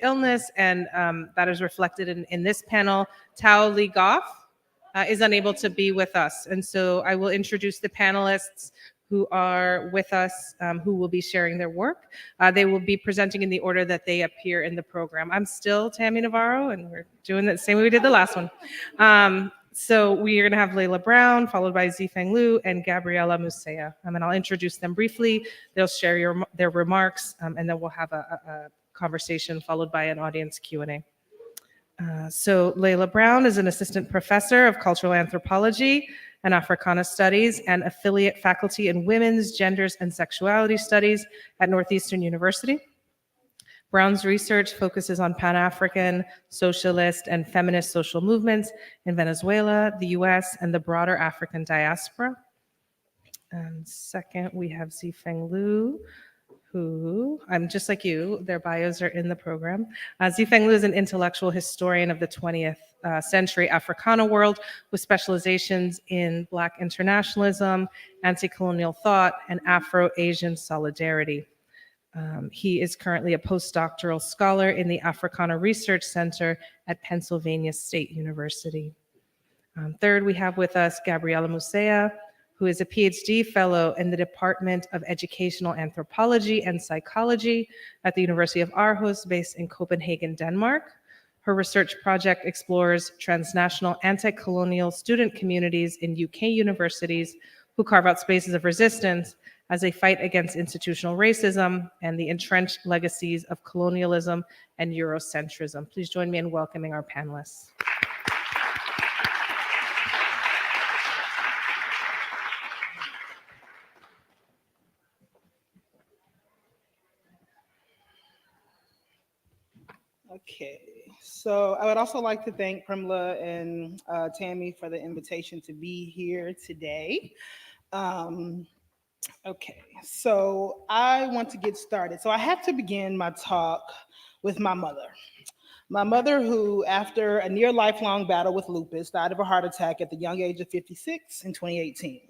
illness, and that is reflected in this panel. Tao Leigh Goffe is unable to be with us, and so I will introduce the panelists who are with us, who will be sharing their work. They will be presenting in the order that they appear in the program. I'm still Tami Navarro, and we're doing the same way we did the last one. So we are going to have Layla Brown, followed by Zifeng Liu and Gabriella Muasya. And I'll introduce them briefly. They'll share their remarks, and then we'll have a conversation followed by an audience Q&A. So Layla Brown is an assistant professor of cultural anthropology and Africana studies and affiliate faculty in women's, genders, and sexuality studies at Northeastern University. Brown's research focuses on Pan-African, socialist, and feminist social movements in Venezuela, the US, and the broader African diaspora. And second, we have Zifeng Liu, who, I'm just like you, their bios are in the program. Zifeng Liu is an intellectual historian of the 20th century Africana world with specializations in Black internationalism, anti-colonial thought, and Afro-Asian solidarity. He is currently a postdoctoral scholar in the Africana Research Center at Pennsylvania State University. Third, we have with us Gabriella Muasya, who is a PhD fellow in the Department of Educational Anthropology and Psychology at the University of Aarhus, based in Copenhagen, Denmark. Her research project explores transnational anti-colonial student communities in UK universities who carve out spaces of resistance as they fight against institutional racism and the entrenched legacies of colonialism and Eurocentrism. Please join me in welcoming our panelists. Okay, so I would also like to thank Primla and Tami for the invitation to be here today. Okay, so I want to get started. So I have to begin my talk with my mother. My mother, who after a near lifelong battle with lupus, died of a heart attack at the young age of 56 in 2018.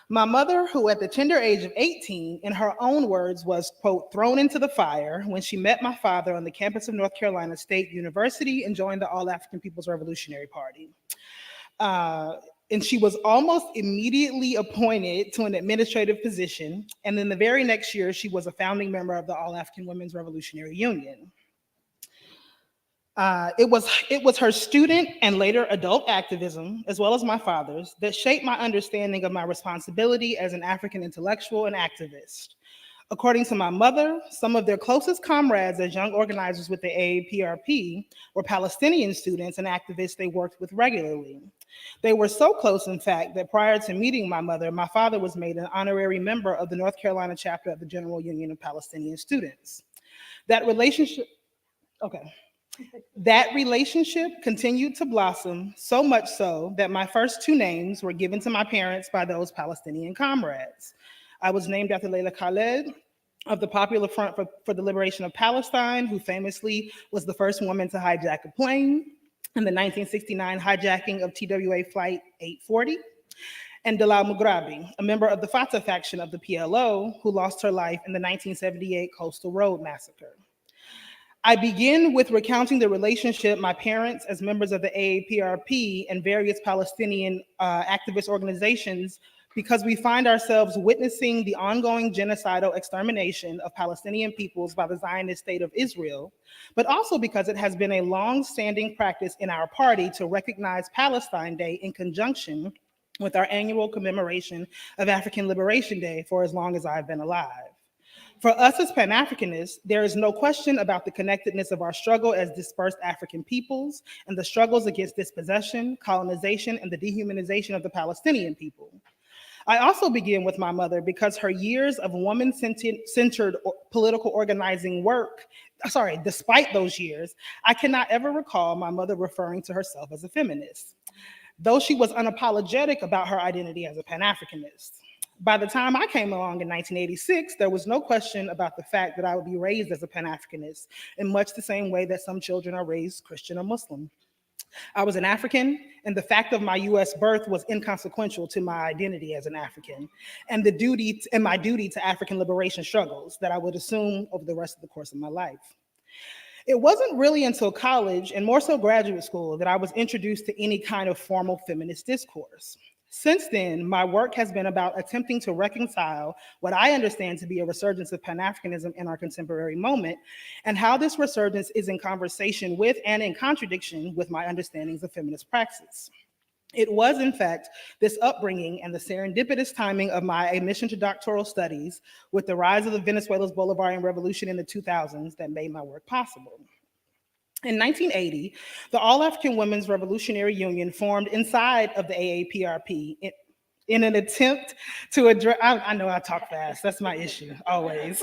My mother, who at the tender age of 18, in her own words, was, quote, thrown into the fire when she met my father on the campus of North Carolina State University and joined the All-African People's Revolutionary Party. And she was almost immediately appointed to an administrative position. And then the very next year, she was a founding member of the All-African Women's Revolutionary Union. It was her student and later adult activism, as well as my father's, that shaped my understanding of my responsibility as an African intellectual and activist. According to my mother, some of their closest comrades as young organizers with the AAPRP were Palestinian students and activists they worked with regularly. They were so close, in fact, that prior to meeting my mother, my father was made an honorary member of the North Carolina chapter of the General Union of Palestinian Students. That relationship continued to blossom, so much so that my first two names were given to my parents by those Palestinian comrades. I was named after Layla Khaled of the Popular Front for the Liberation of Palestine, who famously was the first woman to hijack a plane in the 1969 hijacking of TWA Flight 840, and Dalal Mughrabi, a member of the Fatah faction of the PLO, who lost her life in the 1978 Coastal Road Massacre. I begin with recounting the relationship my parents, as members of the AAPRP and various Palestinian activist organizations, because we find ourselves witnessing the ongoing genocidal extermination of Palestinian peoples by the Zionist state of Israel, but also because it has been a long-standing practice in our party to recognize Palestine Day in conjunction with our annual commemoration of African Liberation Day for as long as I've been alive. For us as Pan-Africanists, there is no question about the connectedness of our struggle as dispersed African peoples and the struggles against dispossession, colonization, and the dehumanization of the Palestinian people. I also begin with my mother because her years of woman-centered political organizing work, despite those years, I cannot ever recall my mother referring to herself as a feminist, though she was unapologetic about her identity as a Pan-Africanist. By the time I came along in 1986, there was no question about the fact that I would be raised as a Pan-Africanist in much the same way that some children are raised Christian or Muslim. I was an African, and the fact of my US birth was inconsequential to my identity as an African and my duty to African liberation struggles that I would assume over the rest of the course of my life. It wasn't really until college, and more so graduate school, that I was introduced to any kind of formal feminist discourse. Since then, my work has been about attempting to reconcile what I understand to be a resurgence of Pan-Africanism in our contemporary moment, and how this resurgence is in conversation with and in contradiction with my understandings of feminist praxis. It was, in fact, this upbringing and the serendipitous timing of my admission to doctoral studies with the rise of the Venezuela's Bolivarian Revolution in the 2000s that made my work possible. In 1980, the All-African Women's Revolutionary Union formed inside of the AAPRP in an attempt to address, I know I talk fast, that's my issue, always.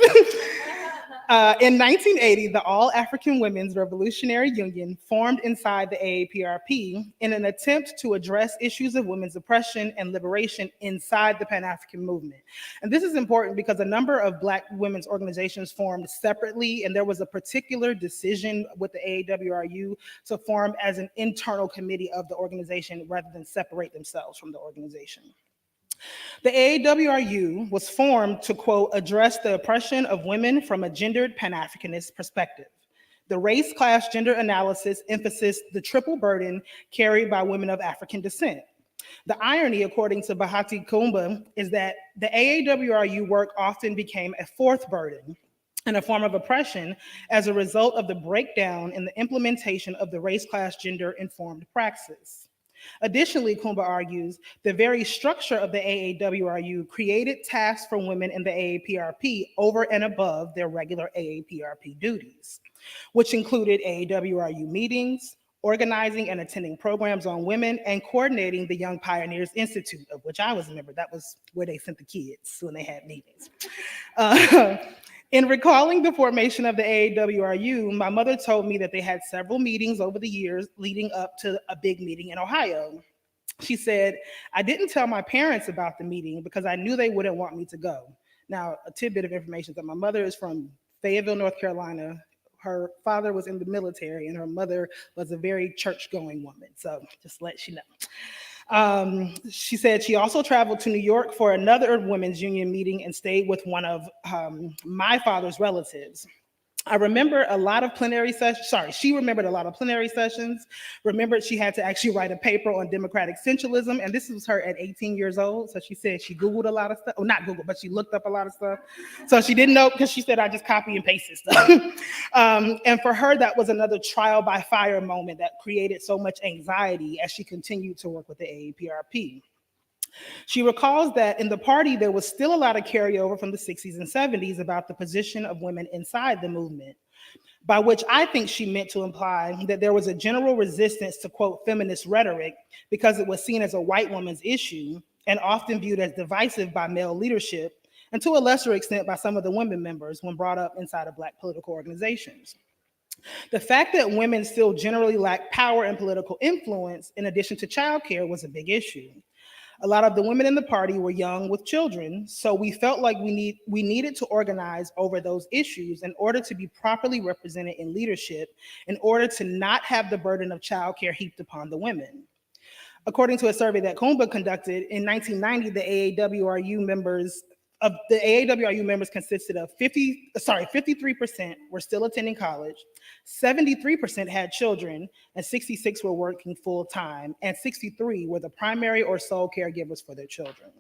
In 1980, the All-African Women's Revolutionary Union formed inside the AAPRP in an attempt to address issues of women's oppression and liberation inside the Pan-African movement. And this is important because a number of Black women's organizations formed separately, and there was a particular decision with the AAWRU to form as an internal committee of the organization rather than separate themselves from the organization. The AAWRU was formed to, quote, address the oppression of women from a gendered Pan-Africanist perspective. The race, class, gender analysis emphasized the triple burden carried by women of African descent. The irony, according to Bahati Kumba, is that the AAWRU work often became a fourth burden and a form of oppression as a result of the breakdown in the implementation of the race, class, gender informed praxis. Additionally, Kumba argues, the very structure of the AAWRU created tasks for women in the AAPRP over and above their regular AAPRP duties, which included AAWRU meetings, organizing and attending programs on women, and coordinating the Young Pioneers Institute, of which I was a member. That was where they sent the kids when they had meetings. In recalling the formation of the AAWRU, my mother told me that they had several meetings over the years leading up to a big meeting in Ohio. She said, I didn't tell my parents about the meeting because I knew they wouldn't want me to go. Now, a tidbit of information is that my mother is from Fayetteville, North Carolina. Her father was in the military and her mother was a very church-going woman. So just let you know. She said she also traveled to New York for another women's union meeting and stayed with one of my father's relatives. I remember a lot of plenary sessions, she remembered a lot of plenary sessions, remembered she had to actually write a paper on democratic centralism, and this was her at 18 years old, so she said she Googled a lot of stuff, well, not Googled, but she looked up a lot of stuff. So she didn't know, because she said, I just copy and pasted stuff. And for her, that was another trial by fire moment that created so much anxiety as she continued to work with the AAPRP. She recalls that in the party, there was still a lot of carryover from the 60s and 70s about the position of women inside the movement, by which I think she meant to imply that there was a general resistance to, quote, feminist rhetoric because it was seen as a white woman's issue and often viewed as divisive by male leadership, and to a lesser extent by some of the women members when brought up inside of Black political organizations. The fact that women still generally lack power and political influence, in addition to childcare, was a big issue. A lot of the women in the party were young with children, so we felt like we needed to organize over those issues in order to be properly represented in leadership, in order to not have the burden of childcare heaped upon the women. According to a survey that Kumba conducted, in 1990, the AAWRU members consisted of 53% were still attending college, 73% had children, and 66 were working full-time, and 63 were the primary or sole caregivers for their children.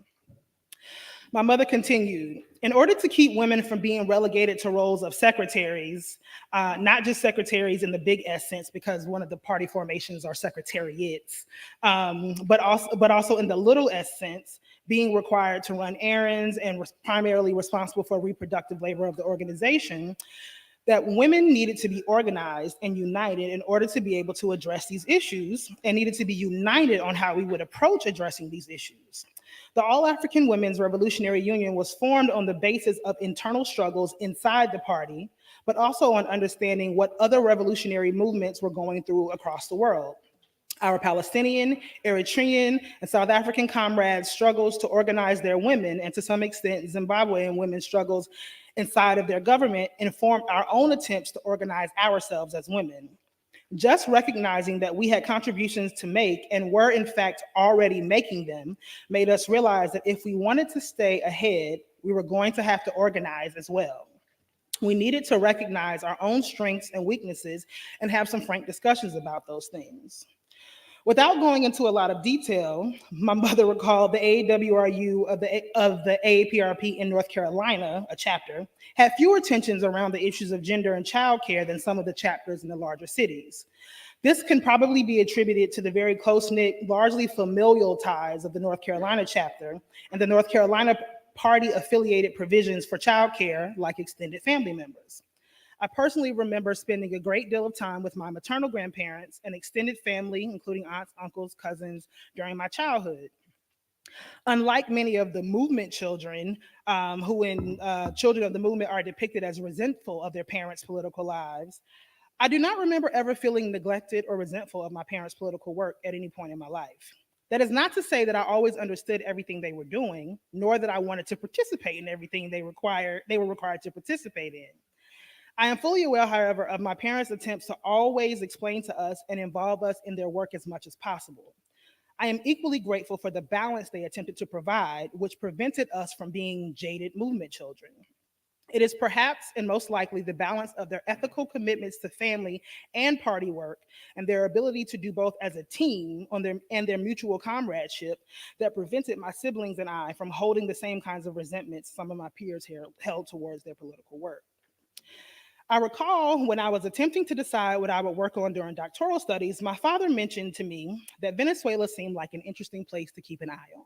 My mother continued, in order to keep women from being relegated to roles of secretaries, not just secretaries in the big S sense, because one of the party formations are secretariats, but also in the little s sense, being required to run errands and was primarily responsible for reproductive labor of the organization, that women needed to be organized and united in order to be able to address these issues, and needed to be united on how we would approach addressing these issues. The All-African Women's Revolutionary Union was formed on the basis of internal struggles inside the party, but also on understanding what other revolutionary movements were going through across the world. Our Palestinian, Eritrean, and South African comrades' struggles to organize their women, and to some extent Zimbabwean women's struggles inside of their government, informed our own attempts to organize ourselves as women. Just recognizing that we had contributions to make and were in fact already making them made us realize that if we wanted to stay ahead, we were going to have to organize as well. We needed to recognize our own strengths and weaknesses and have some frank discussions about those things. Without going into a lot of detail, my mother recalled the AWRU of the AAPRP in North Carolina, a chapter, had fewer tensions around the issues of gender and childcare than some of the chapters in the larger cities. This can probably be attributed to the very close-knit, largely familial ties of the North Carolina chapter and the North Carolina party-affiliated provisions for childcare, like extended family members. I personally remember spending a great deal of time with my maternal grandparents and extended family, including aunts, uncles, cousins, during my childhood. Unlike many of the movement children, who in Children of the Movement are depicted as resentful of their parents' political lives, I do not remember ever feeling neglected or resentful of my parents' political work at any point in my life. That is not to say that I always understood everything they were doing, nor that I wanted to participate in everything they were required to participate in. I am fully aware, however, of my parents' attempts to always explain to us and involve us in their work as much as possible. I am equally grateful for the balance they attempted to provide, which prevented us from being jaded movement children. It is perhaps and most likely the balance of their ethical commitments to family and party work and their ability to do both as a team and their mutual comradeship that prevented my siblings and I from holding the same kinds of resentments some of my peers held towards their political work. I recall when I was attempting to decide what I would work on during doctoral studies, my father mentioned to me that Venezuela seemed like an interesting place to keep an eye on.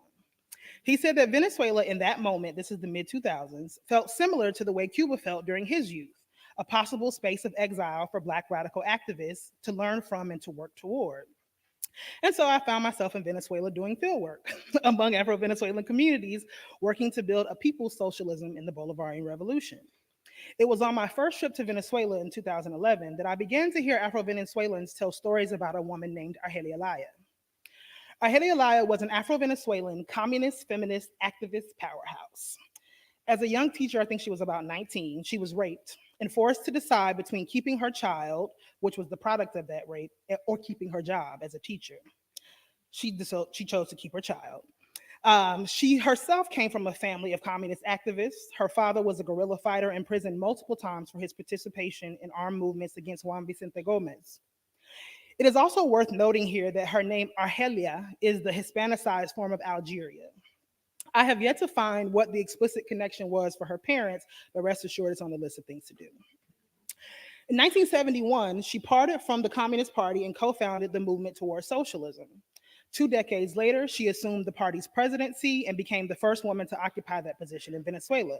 He said that Venezuela in that moment, this is the mid 2000s, felt similar to the way Cuba felt during his youth, a possible space of exile for Black radical activists to learn from and to work toward. And so I found myself in Venezuela doing field work among Afro-Venezuelan communities, working to build a people's socialism in the Bolivarian Revolution. It was on my first trip to Venezuela in 2011 that I began to hear Afro-Venezuelans tell stories about a woman named Argelia Laya. Argelia Laya was an Afro-Venezuelan communist feminist activist powerhouse. As a young teacher, I think she was about 19, she was raped and forced to decide between keeping her child, which was the product of that rape, or keeping her job as a teacher. She chose to keep her child. She herself came from a family of communist activists. Her father was a guerrilla fighter imprisoned multiple times for his participation in armed movements against Juan Vicente Gomez. It is also worth noting here that her name Argelia is the Hispanicized form of Algeria. I have yet to find what the explicit connection was for her parents, but rest assured it's on the list of things to do. In 1971, she parted from the Communist Party and co-founded the movement towards socialism. 2 decades later, she assumed the party's presidency and became the first woman to occupy that position in Venezuela.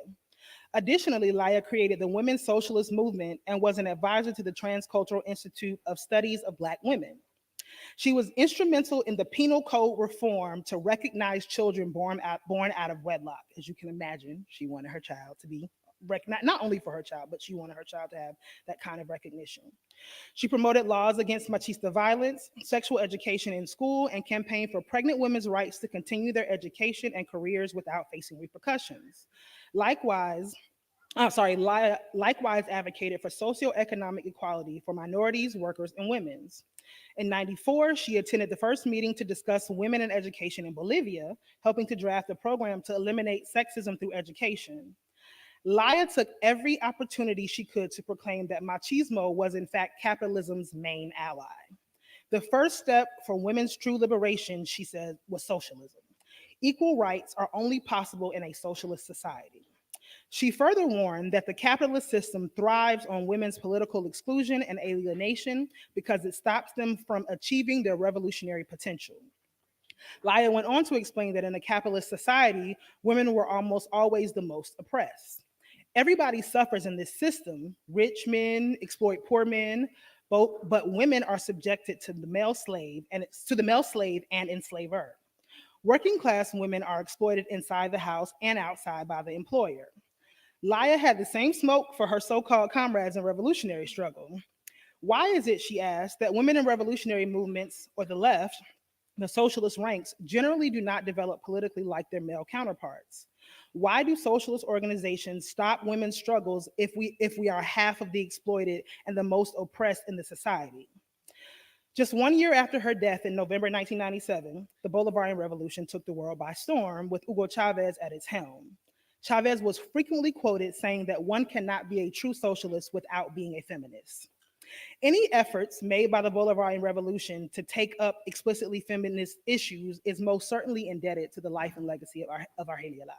Additionally, Laya created the Women's Socialist Movement and was an advisor to the Transcultural Institute of Studies of Black Women. She was instrumental in the penal code reform to recognize children born out of wedlock. As you can imagine, she wanted her child to be recognized, not only for her child, but she wanted her child to have that kind of recognition. She promoted laws against machista violence, sexual education in school, and campaigned for pregnant women's rights to continue their education and careers without facing repercussions. Likewise, likewise advocated for socioeconomic equality for minorities, workers, and women. In '94, she attended the first meeting to discuss women in education in Bolivia, helping to draft a program to eliminate sexism through education. Laya took every opportunity she could to proclaim that machismo was in fact capitalism's main ally. The first step for women's true liberation, she said, was socialism. Equal rights are only possible in a socialist society. She further warned that the capitalist system thrives on women's political exclusion and alienation because it stops them from achieving their revolutionary potential. Laya went on to explain that in a capitalist society, women were almost always the most oppressed. Everybody suffers in this system. Rich men exploit poor men, but women are subjected to the male slave and enslaver. Working class women are exploited inside the house and outside by the employer. Laya had the same smoke for her so-called comrades in revolutionary struggle. Why is it, she asked, that women in revolutionary movements or the left, the socialist ranks, generally do not develop politically like their male counterparts? Why do socialist organizations stop women's struggles if we are half of the exploited and the most oppressed in the society? Just 1 year after her death in November 1997, the Bolivarian Revolution took the world by storm with Hugo Chavez at its helm. Chavez was frequently quoted saying that one cannot be a true socialist without being a feminist. Any efforts made by the Bolivarian Revolution to take up explicitly feminist issues is most certainly indebted to the life and legacy of Argelia Laya.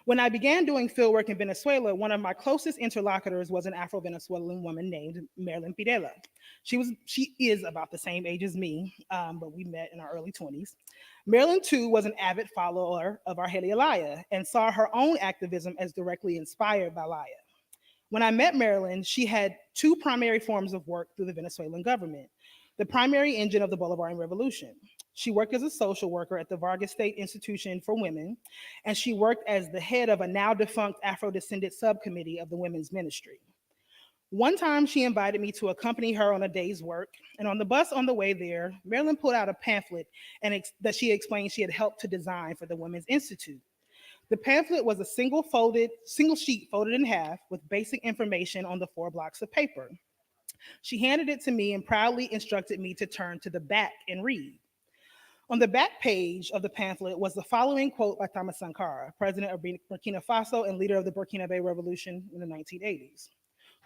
When I began doing fieldwork in Venezuela, one of my closest interlocutors was an Afro-Venezuelan woman named Marilyn Pirela. She is about the same age as me, but we met in our early 20s. Marilyn, too, was an avid follower of Argelia Laya and saw her own activism as directly inspired by Laya. When I met Marilyn, she had two primary forms of work through the Venezuelan government, the primary engine of the Bolivarian Revolution. She worked as a social worker at the Vargas State Institution for Women, and she worked as the head of a now defunct Afro-descended subcommittee of the Women's Ministry. One time she invited me to accompany her on a day's work, and on the bus on the way there, Marilyn pulled out a pamphlet that she explained she had helped to design for the Women's Institute. The pamphlet was a single sheet folded in half with basic information on the 4 blocks of paper. She handed it to me and proudly instructed me to turn to the back and read. On the back page of the pamphlet was the following quote by Thomas Sankara, president of Burkina Faso and leader of the Burkinabe Revolution in the 1980s.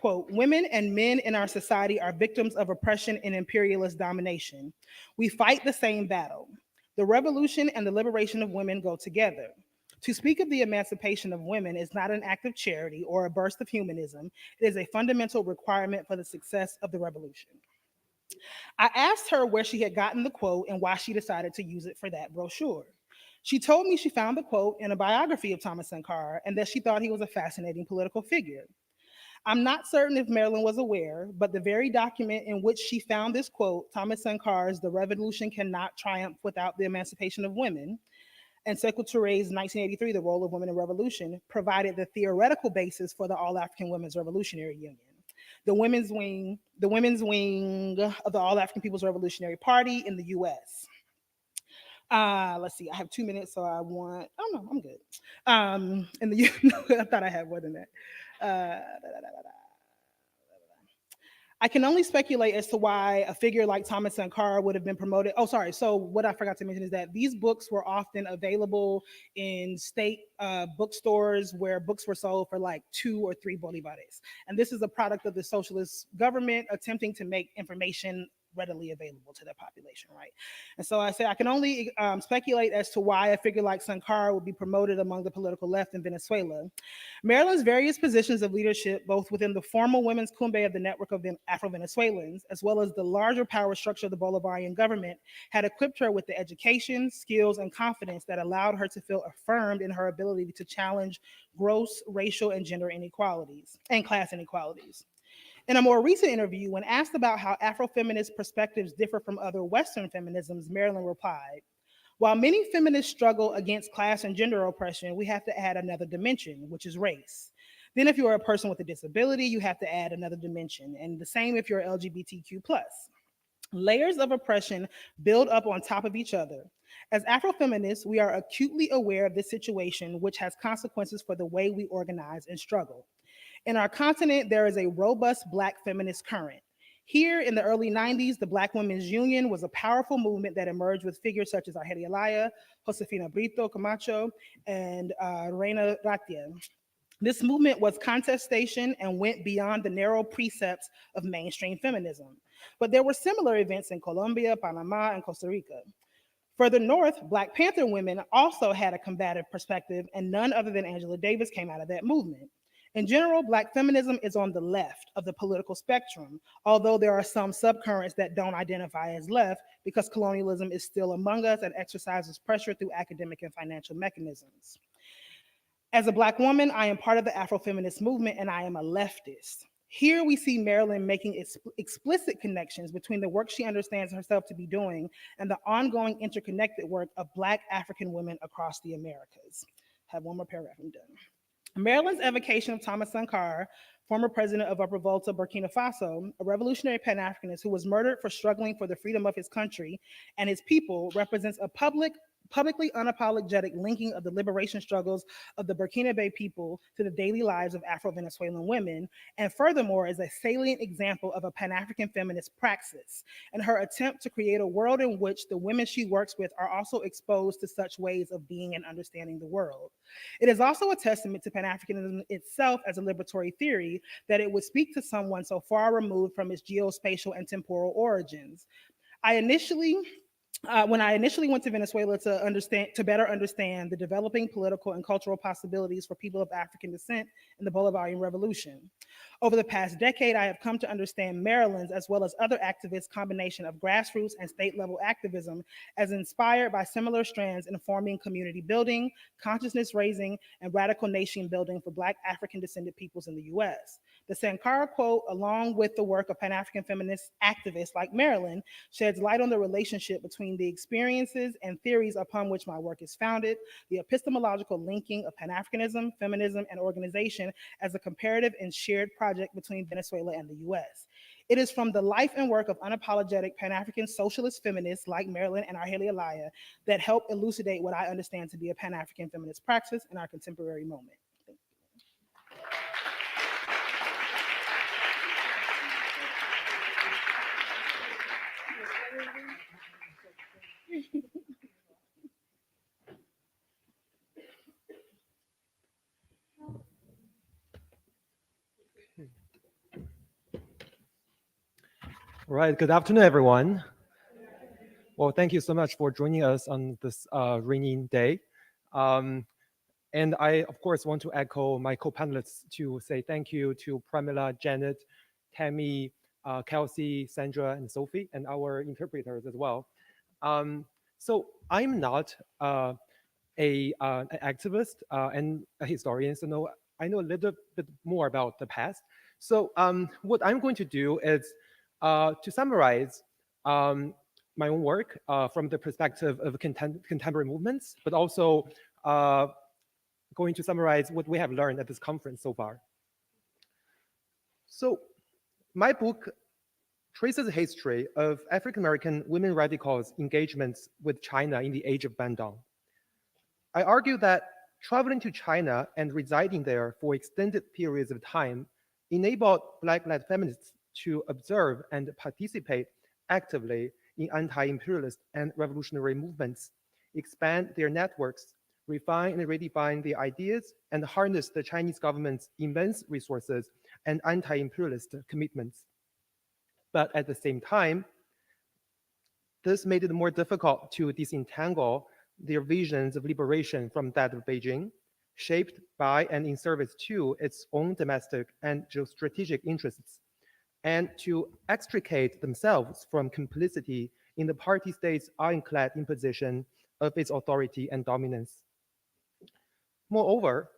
Quote, "Women and men in our society are victims of oppression and imperialist domination. We fight the same battle. The revolution and the liberation of women go together. To speak of the emancipation of women is not an act of charity or a burst of humanism. It is a fundamental requirement for the success of the revolution." I asked her where she had gotten the quote and why she decided to use it for that brochure. She told me she found the quote in a biography of Thomas Sankara and that she thought he was a fascinating political figure. I'm not certain if Marilyn was aware, but the very document in which she found this quote, Thomas Sankara's "The Revolution Cannot Triumph Without the Emancipation of Women," and Sekou Touré's 1983, "The Role of Women in Revolution," provided the theoretical basis for the All-African Women's Revolutionary Union, the women's wing of the All-African People's Revolutionary Party in the US. Let's see, I have 2 minutes, so I'm good. I thought I had more than that. I can only speculate as to why a figure like Thomas Sankara would have been promoted. Oh, sorry. So what I forgot to mention is that these books were often available in state bookstores where books were sold for like 2 or 3 bolivares. And this is a product of the socialist government attempting to make information readily available to the population, right? And so I say I can only speculate as to why a figure like Sankara would be promoted among the political left in Venezuela. Maryland's various positions of leadership, both within the formal women's cumbe of the network of Afro-Venezuelans, as well as the larger power structure of the Bolivarian government, had equipped her with the education, skills, and confidence that allowed her to feel affirmed in her ability to challenge gross racial and gender inequalities and class inequalities. In a more recent interview, when asked about how Afro-feminist perspectives differ from other Western feminisms, Marilyn replied, "While many feminists struggle against class and gender oppression, we have to add another dimension, which is race. Then if you're a person with a disability, you have to add another dimension, and the same if you're LGBTQ+. Layers of oppression build up on top of each other. As Afro-feminists, we are acutely aware of this situation, which has consequences for the way we organize and struggle. In our continent, there is a robust Black feminist current. Here in the early 90s, the Black Women's Union was a powerful movement that emerged with figures such as Argelia Laya, Josefina Brito Camacho, and Reina Ratia. This movement was contestation and went beyond the narrow precepts of mainstream feminism. But there were similar events in Colombia, Panama, and Costa Rica. Further north, Black Panther women also had a combative perspective, and none other than Angela Davis came out of that movement. In general, Black feminism is on the left of the political spectrum, although there are some subcurrents that don't identify as left because colonialism is still among us and exercises pressure through academic and financial mechanisms. As a Black woman, I am part of the Afro-feminist movement and I am a leftist. Here we see Marilyn making explicit connections between the work she understands herself to be doing and the ongoing interconnected work of Black African women across the Americas. I have one more paragraph, I'm done. Maryland's evocation of Thomas Sankara, former president of Upper Volta, Burkina Faso, a revolutionary Pan-Africanist who was murdered for struggling for the freedom of his country and his people, represents a public publicly unapologetic linking of the liberation struggles of the Burkinabe people to the daily lives of Afro-Venezuelan women, and furthermore is a salient example of a Pan-African feminist praxis in her attempt to create a world in which the women she works with are also exposed to such ways of being and understanding the world. It is also a testament to Pan-Africanism itself as a liberatory theory that it would speak to someone so far removed from its geospatial and temporal origins. When I initially went to Venezuela to better understand the developing political and cultural possibilities for people of African descent in the Bolivarian Revolution. Over the past decade, I have come to understand Maryland's, as well as other activists' combination of grassroots and state-level activism as inspired by similar strands in forming community building, consciousness raising, and radical nation building for Black African-descended peoples in the US. The Sankara quote, along with the work of Pan-African feminist activists like Marilyn, sheds light on the relationship between the experiences and theories upon which my work is founded, the epistemological linking of Pan-Africanism, feminism, and organization as a comparative and shared project between Venezuela and the US. It is from the life and work of unapologetic Pan-African socialist feminists like Marilyn and Argelia Laya that help elucidate what I understand to be a Pan-African feminist praxis in our contemporary moment. All right, good afternoon, everyone. Well, thank you so much for joining us on this rainy day. And I, of course, want to echo my co-panelists to say thank you to Pramila, Janet, Tami, Kelsey, Sandra, and Sophie, and our interpreters as well. So I'm not an activist and a historian, so I know a little bit more about the past. So what I'm going to do is to summarize my own work from the perspective of contemporary movements, but also going to summarize what we have learned at this conference so far. So my book traces the history of African-American women radicals' engagements with China in the age of Bandung. I argue that traveling to China and residing there for extended periods of time enabled Black-led feminists to observe and participate actively in anti-imperialist and revolutionary movements, expand their networks, refine and redefine their ideas, and harness the Chinese government's immense resources and anti-imperialist commitments. But at the same time, this made it more difficult to disentangle their visions of liberation from that of Beijing, shaped by and in service to its own domestic and geostrategic interests, and to extricate themselves from complicity in the party state's ironclad imposition of its authority and dominance. Moreover,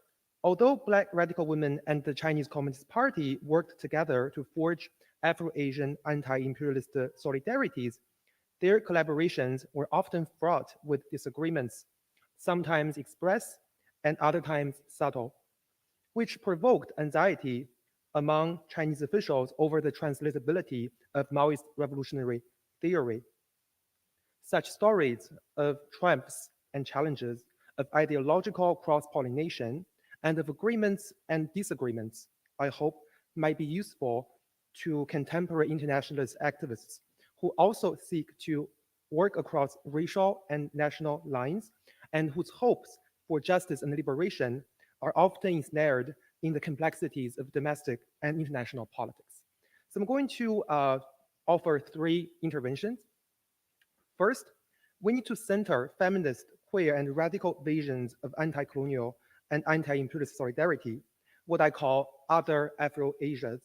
although Black radical women and the Chinese Communist Party worked together to forge Afro-Asian anti-imperialist solidarities, their collaborations were often fraught with disagreements, sometimes expressed and other times subtle, which provoked anxiety among Chinese officials over the translatability of Maoist revolutionary theory. Such stories of triumphs and challenges, of ideological cross-pollination, and of agreements and disagreements, I hope might be useful to contemporary internationalist activists who also seek to work across racial and national lines and whose hopes for justice and liberation are often ensnared in the complexities of domestic and international politics. So I'm going to offer three interventions. First, we need to center feminist, queer, and radical visions of anti-colonial and anti-imperialist solidarity, what I call other Afro-Asias.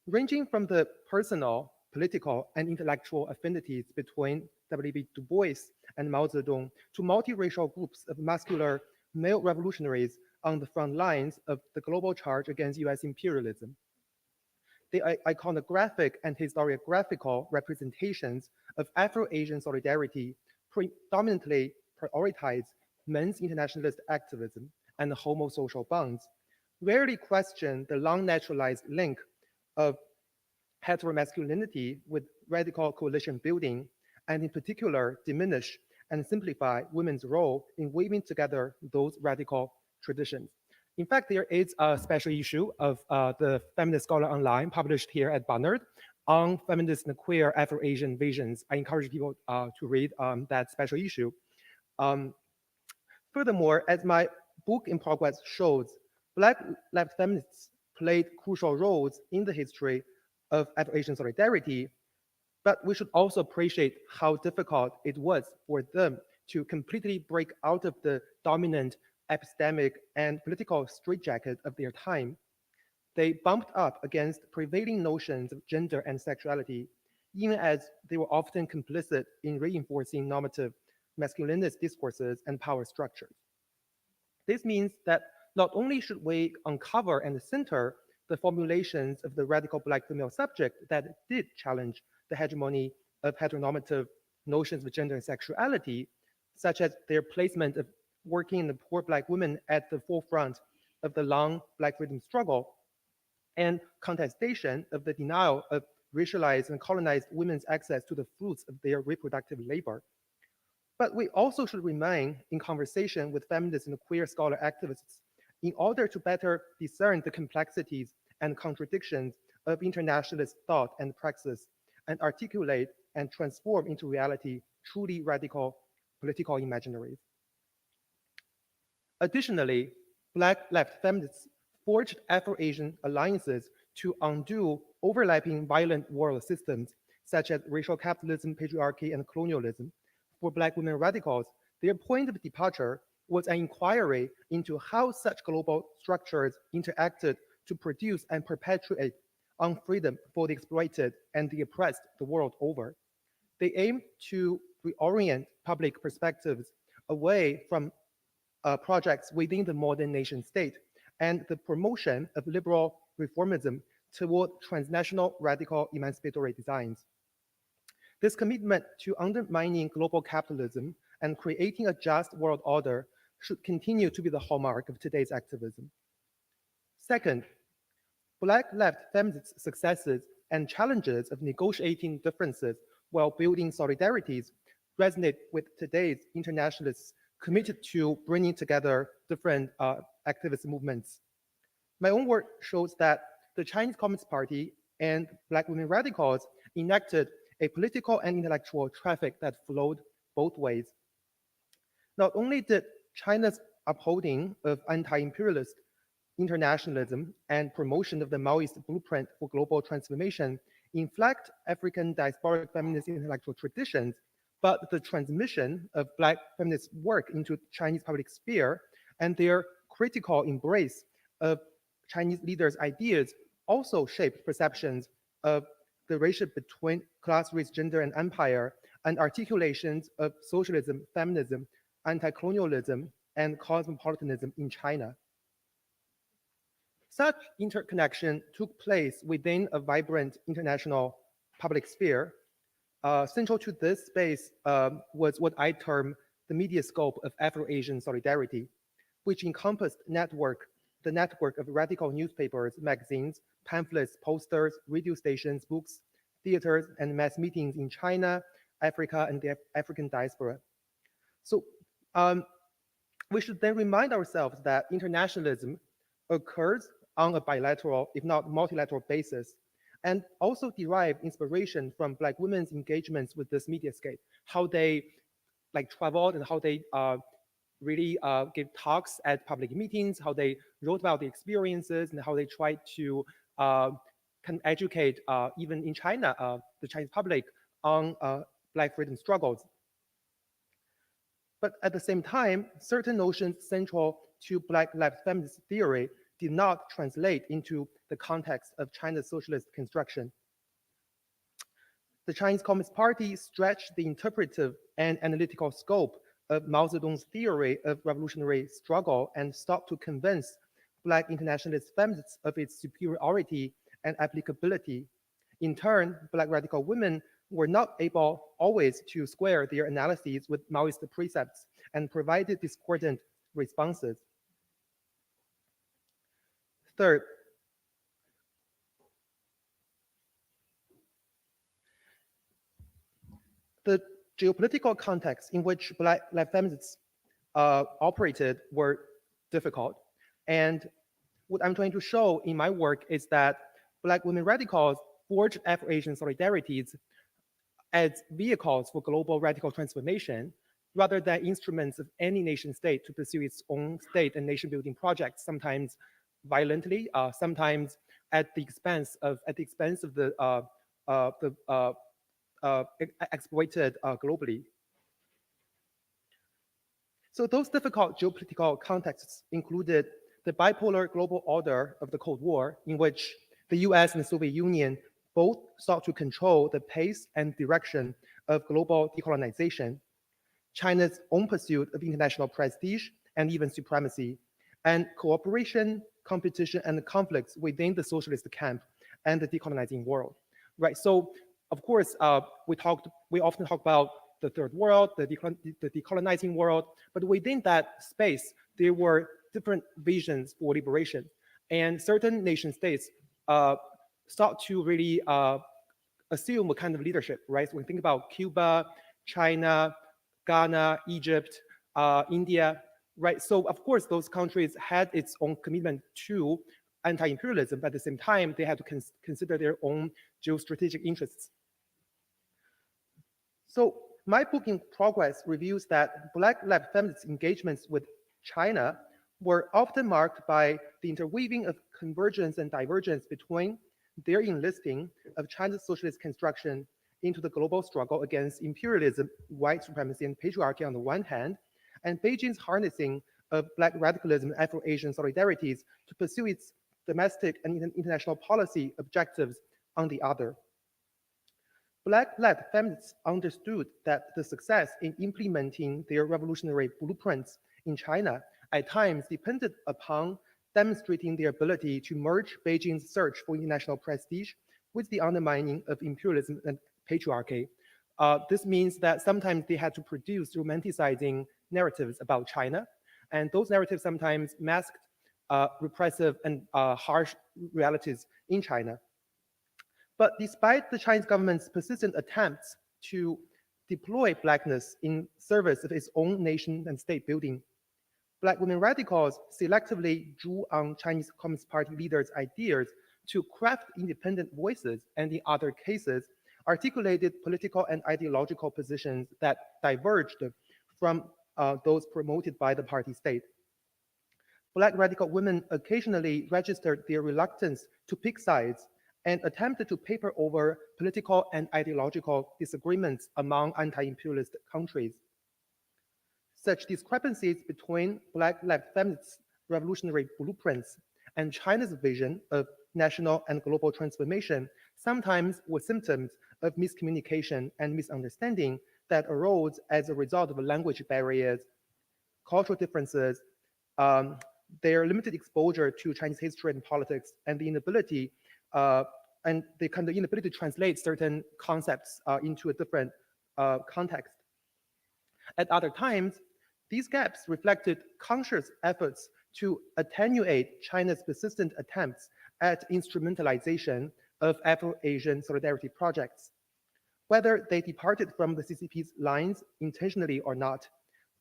Ranging from the personal, political, and intellectual affinities between W.E.B. Du Bois and Mao Zedong to multiracial groups of muscular male revolutionaries on the front lines of the global charge against US imperialism. The iconographic and historiographical representations of Afro-Asian solidarity predominantly prioritize men's internationalist activism and homosocial bonds, rarely question the long naturalized link of heteromasculinity with radical coalition building, and in particular diminish and simplify women's role in weaving together those radical traditions. In fact, there is a special issue of the Feminist Scholar Online published here at Barnard on feminist and queer Afro-Asian visions. I encourage people to read that special issue. Furthermore, as my book in progress shows, Black left feminists played crucial roles in the history of Afro-Asian solidarity, but we should also appreciate how difficult it was for them to completely break out of the dominant epistemic and political straitjacket of their time. They bumped up against prevailing notions of gender and sexuality, even as they were often complicit in reinforcing normative masculinist discourses and power structures. This means that not only should we uncover and center the formulations of the radical Black female subject that did challenge the hegemony of heteronormative notions of gender and sexuality, such as their placement of working and poor Black women at the forefront of the long Black freedom struggle, and contestation of the denial of racialized and colonized women's access to the fruits of their reproductive labor. But we also should remain in conversation with feminist and queer scholar activists in order to better discern the complexities and contradictions of internationalist thought and praxis, and articulate and transform into reality truly radical political imaginaries. Additionally, Black left feminists forged Afro-Asian alliances to undo overlapping violent world systems, such as racial capitalism, patriarchy, and colonialism. For Black women radicals, their point of departure was an inquiry into how such global structures interacted to produce and perpetuate unfreedom for the exploited and the oppressed the world over. They aimed to reorient public perspectives away from projects within the modern nation state and the promotion of liberal reformism toward transnational radical emancipatory designs. This commitment to undermining global capitalism and creating a just world order should continue to be the hallmark of today's activism. Second, Black left feminist successes and challenges of negotiating differences while building solidarities resonate with today's internationalists committed to bringing together different activist movements. My own work shows that the Chinese Communist Party and Black women radicals enacted a political and intellectual traffic that flowed both ways. Not only did China's upholding of anti-imperialist internationalism and promotion of the Maoist blueprint for global transformation inflect African diasporic feminist intellectual traditions, but the transmission of Black feminist work into Chinese public sphere and their critical embrace of Chinese leaders' ideas also shaped perceptions of the relationship between class, race, gender, and empire, and articulations of socialism, feminism, anti-colonialism, and cosmopolitanism in China. Such interconnection took place within a vibrant international public sphere. Central to this space was what I term the media scope of Afro-Asian solidarity, which encompassed the network of radical newspapers, magazines, pamphlets, posters, radio stations, books, theaters, and mass meetings in China, Africa, and the African diaspora. So we should then remind ourselves that internationalism occurs on a bilateral, if not multilateral basis, and also derive inspiration from Black women's engagements with this mediascape, how they traveled and how they really give talks at public meetings, how they wrote about the experiences, and how they tried to educate, even in China, the Chinese public on Black freedom struggles. But at the same time, certain notions central to Black left feminist theory did not translate into the context of China's socialist construction. The Chinese Communist Party stretched the interpretive and analytical scope of Mao Zedong's theory of revolutionary struggle and sought to convince Black internationalist feminists of its superiority and applicability. In turn, Black radical women were not able always to square their analyses with Maoist precepts and provided discordant responses. Third, the geopolitical contexts in which Black left feminists operated were difficult. And what I'm trying to show in my work is that Black women radicals forged Afro-Asian solidarities as vehicles for global radical transformation, rather than instruments of any nation state to pursue its own state and nation building projects, sometimes violently, sometimes at the expense of the exploited globally. So those difficult geopolitical contexts included the bipolar global order of the Cold War, in which the US and the Soviet Union both sought to control the pace and direction of global decolonization, China's own pursuit of international prestige and even supremacy, and cooperation, competition, and conflicts within the socialist camp and the decolonizing world. Right. So, of course, we often talk about the third world, the decolonizing world, but within that space, there were different visions for liberation, and certain nation states sought to really assume a kind of leadership. Right. So when we think about Cuba, China, Ghana, Egypt, India, right? So of course, those countries had its own commitment to anti-imperialism, but at the same time, they had to consider their own geostrategic interests. So my book in progress reveals that Black left feminist engagements with China were often marked by the interweaving of convergence and divergence between their enlisting of China's socialist construction into the global struggle against imperialism, white supremacy, and patriarchy on the one hand, and Beijing's harnessing of Black radicalism and Afro-Asian solidarities to pursue its domestic and international policy objectives on the other. Black-led feminists understood that the success in implementing their revolutionary blueprints in China at times depended upon demonstrating their ability to merge Beijing's search for international prestige with the undermining of imperialism and patriarchy. This means that sometimes they had to produce romanticizing narratives about China, and those narratives sometimes masked repressive and harsh realities in China. But despite the Chinese government's persistent attempts to deploy Blackness in service of its own nation and state building, Black women radicals selectively drew on Chinese Communist Party leaders' ideas to craft independent voices, and in other cases, articulated political and ideological positions that diverged from those promoted by the party state. Black radical women occasionally registered their reluctance to pick sides and attempted to paper over political and ideological disagreements among anti-imperialist countries. Such discrepancies between Black left feminists' revolutionary blueprints and China's vision of national and global transformation sometimes were symptoms of miscommunication and misunderstanding that arose as a result of language barriers, cultural differences, their limited exposure to Chinese history and politics, and the inability to translate certain concepts into a different context. At other times, these gaps reflected conscious efforts to attenuate China's persistent attempts at instrumentalization of Afro-Asian solidarity projects. Whether they departed from the CCP's lines intentionally or not,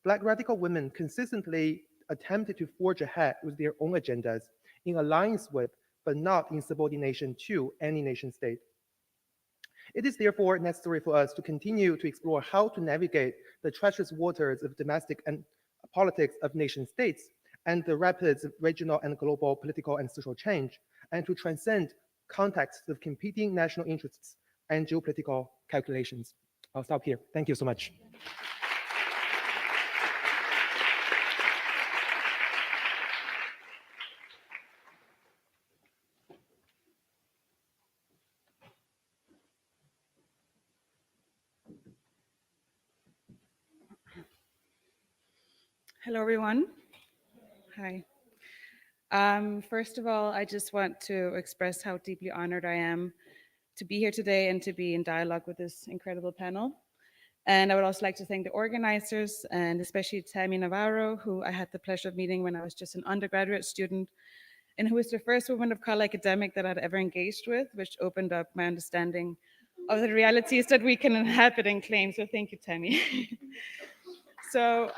Black radical women consistently attempted to forge ahead with their own agendas in alliance with, but not in subordination to, any nation state. It is therefore necessary for us to continue to explore how to navigate the treacherous waters of domestic and politics of nation states and the rapids of regional and global political and social change, and to transcend contexts of competing national interests and geopolitical calculations. I'll stop here. Thank you so much. Hello, everyone. Hi. First of all, I just want to express how deeply honored I am to be here today and to be in dialogue with this incredible panel. And I would also like to thank the organizers, and especially Tami Navarro, who I had the pleasure of meeting when I was just an undergraduate student, and who was the first woman of color academic that I'd ever engaged with, which opened up my understanding of the realities that we can inhabit and claim. So thank you, Tami. So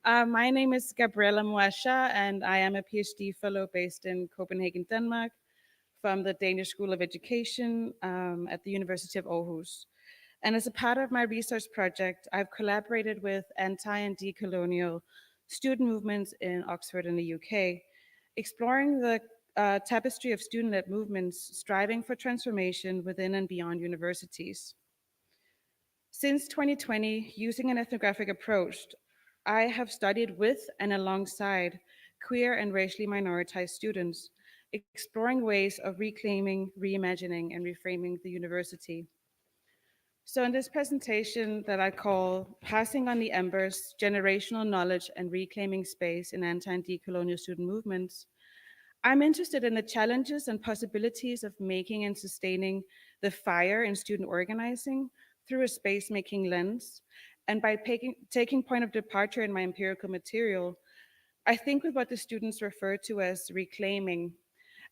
my name is Gabriella Muasya, and I am a PhD fellow based in Copenhagen, Denmark, from the Danish School of Education at the University of Aarhus. And as a part of my research project, I've collaborated with anti and decolonial student movements in Oxford and the UK, exploring the tapestry of student-led movements striving for transformation within and beyond universities. Since 2020, using an ethnographic approach, I have studied with and alongside queer and racially minoritized students, exploring ways of reclaiming, reimagining, and reframing the university. So in this presentation that I call Passing on the Embers, Generational Knowledge and Reclaiming Space in Anti- and Decolonial Student Movements, I'm interested in the challenges and possibilities of making and sustaining the fire in student organizing through a space-making lens. And by taking point of departure in my empirical material, I think with what the students refer to as reclaiming,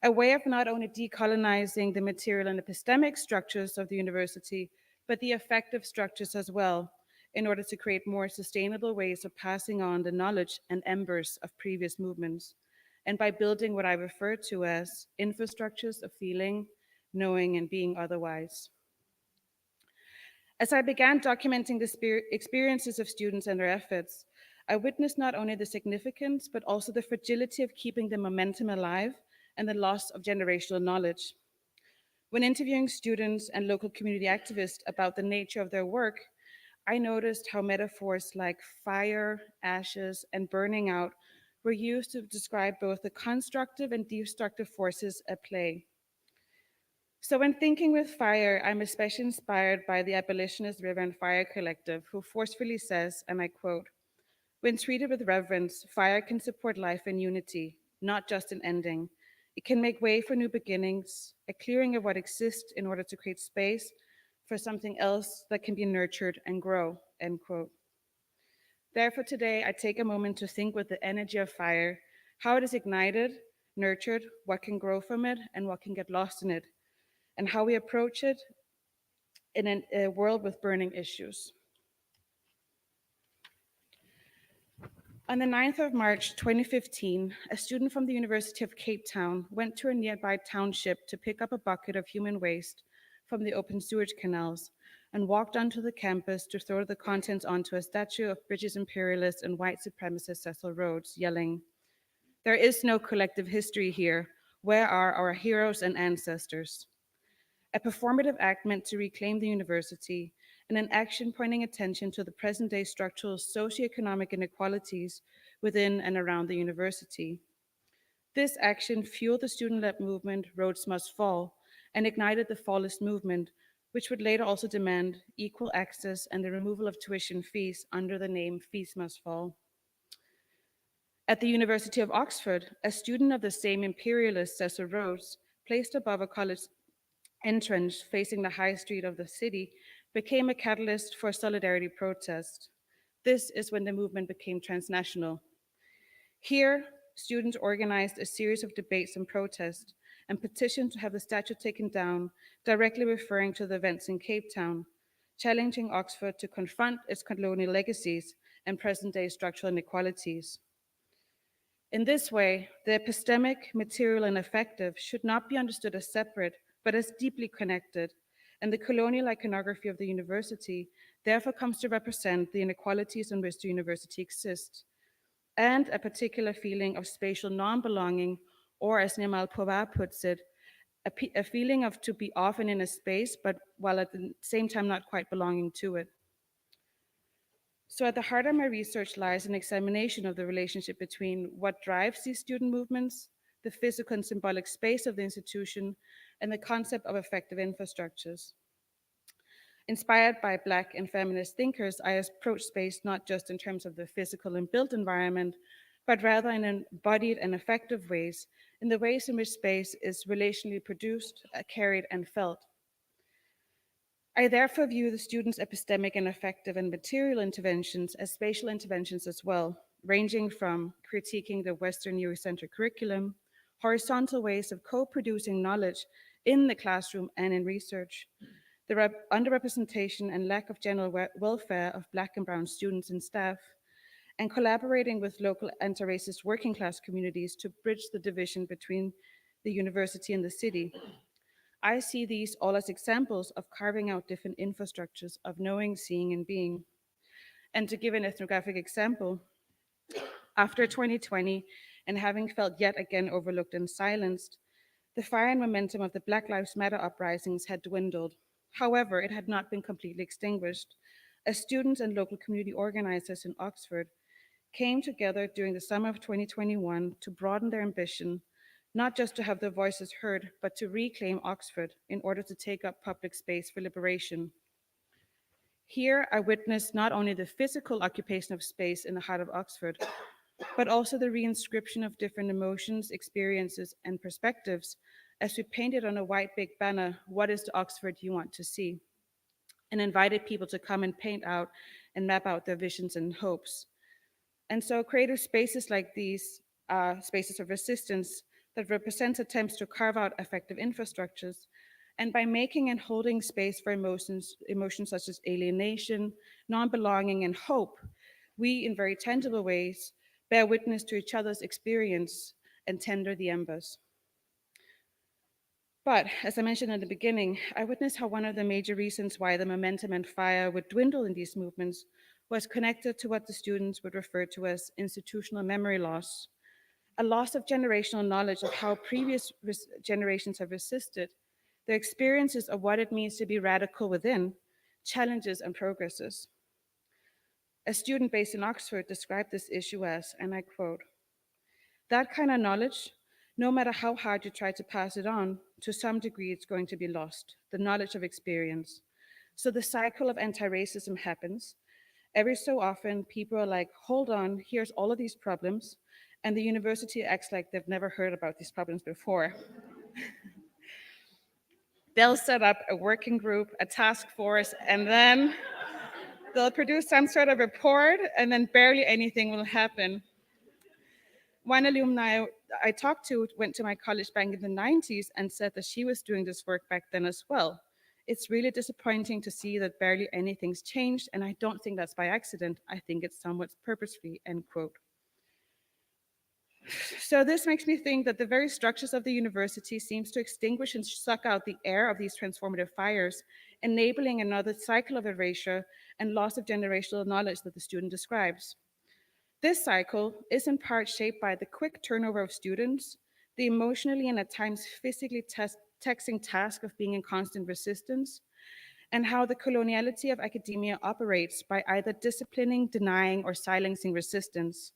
a way of not only decolonizing the material and epistemic structures of the university, but the affective structures as well, in order to create more sustainable ways of passing on the knowledge and embers of previous movements, and by building what I refer to as infrastructures of feeling, knowing, and being otherwise. As I began documenting the experiences of students and their efforts, I witnessed not only the significance, but also the fragility of keeping the momentum alive and the loss of generational knowledge. When interviewing students and local community activists about the nature of their work, I noticed how metaphors like fire, ashes, and burning out were used to describe both the constructive and destructive forces at play. So when thinking with fire, I'm especially inspired by the abolitionist River and Fire Collective, who forcefully says, and I quote, "When treated with reverence, fire can support life and unity, not just an ending. It can make way for new beginnings, a clearing of what exists in order to create space for something else that can be nurtured and grow," end quote. Therefore, today, I take a moment to think with the energy of fire, how it is ignited, nurtured, what can grow from it, and what can get lost in it, and how we approach it in a world with burning issues. On the 9th of March 2015, a student from the University of Cape Town went to a nearby township to pick up a bucket of human waste from the open sewage canals and walked onto the campus to throw the contents onto a statue of British imperialist and white supremacist Cecil Rhodes, yelling, "There is no collective history here. Where are our heroes and ancestors?" A performative act meant to reclaim the university, and an action pointing attention to the present-day structural socioeconomic inequalities within and around the university. This action fueled the student-led movement Rhodes Must Fall and ignited the Fallist movement, which would later also demand equal access and the removal of tuition fees under the name Fees Must Fall. At the University of Oxford, a student of the same imperialist Cecil Rhodes, placed above a college entrance facing the high street of the city, became a catalyst for solidarity protest. This is when the movement became transnational. Here, students organized a series of debates and protests and petitioned to have the statue taken down, directly referring to the events in Cape Town, challenging Oxford to confront its colonial legacies and present-day structural inequalities. In this way, the epistemic, material, and affective should not be understood as separate, but as deeply connected, and the colonial iconography of the university therefore comes to represent the inequalities in which the university exists, and a particular feeling of spatial non-belonging, or as Nimal Pawar puts it, a feeling of to be often in a space, but while at the same time not quite belonging to it. So at the heart of my research lies an examination of the relationship between what drives these student movements, the physical and symbolic space of the institution, and the concept of effective infrastructures. Inspired by Black and feminist thinkers, I approach space not just in terms of the physical and built environment, but rather in embodied and effective ways, in the ways in which space is relationally produced, carried, and felt. I therefore view the students' epistemic and affective and material interventions as spatial interventions as well, ranging from critiquing the Western Eurocentric curriculum, horizontal ways of co-producing knowledge in the classroom and in research, the underrepresentation and lack of general welfare of Black and Brown students and staff, and collaborating with local anti-racist working class communities to bridge the division between the university and the city. I see these all as examples of carving out different infrastructures of knowing, seeing, and being. And to give an ethnographic example, after 2020 and having felt yet again overlooked and silenced, the fire and momentum of the Black Lives Matter uprisings had dwindled. However, it had not been completely extinguished, as students and local community organizers in Oxford came together during the summer of 2021 to broaden their ambition, not just to have their voices heard, but to reclaim Oxford in order to take up public space for liberation. Here, I witnessed not only the physical occupation of space in the heart of Oxford, but also the reinscription of different emotions, experiences, and perspectives as we painted on a white big banner, "What is the Oxford you want to see?" and invited people to come and paint out and map out their visions and hopes. And so creative spaces like these are spaces of resistance that represent attempts to carve out effective infrastructures. And by making and holding space for emotions such as alienation, non-belonging, and hope, we, in very tangible ways, bear witness to each other's experience and tender the embers. But as I mentioned in the beginning, I witnessed how one of the major reasons why the momentum and fire would dwindle in these movements was connected to what the students would refer to as institutional memory loss, a loss of generational knowledge of how previous generations have resisted, their experiences of what it means to be radical within, challenges and progresses. A student based in Oxford described this issue as, and I quote, "That kind of knowledge, no matter how hard you try to pass it on, to some degree it's going to be lost, the knowledge of experience. So the cycle of anti-racism happens. Every so often, people are like, hold on, here's all of these problems, and the university acts like they've never heard about these problems before. They'll set up a working group, a task force, and then they'll produce some sort of report, and then barely anything will happen." One alumni I talked to went to my college back in the 90s and said that she was doing this work back then as well. "It's really disappointing to see that barely anything's changed, and I don't think that's by accident. I think it's somewhat purposefully," end quote. So this makes me think that the very structures of the university seems to extinguish and suck out the air of these transformative fires, enabling another cycle of erasure and loss of generational knowledge that the student describes. This cycle is in part shaped by the quick turnover of students, the emotionally and at times physically taxing task of being in constant resistance, and how the coloniality of academia operates by either disciplining, denying, or silencing resistance.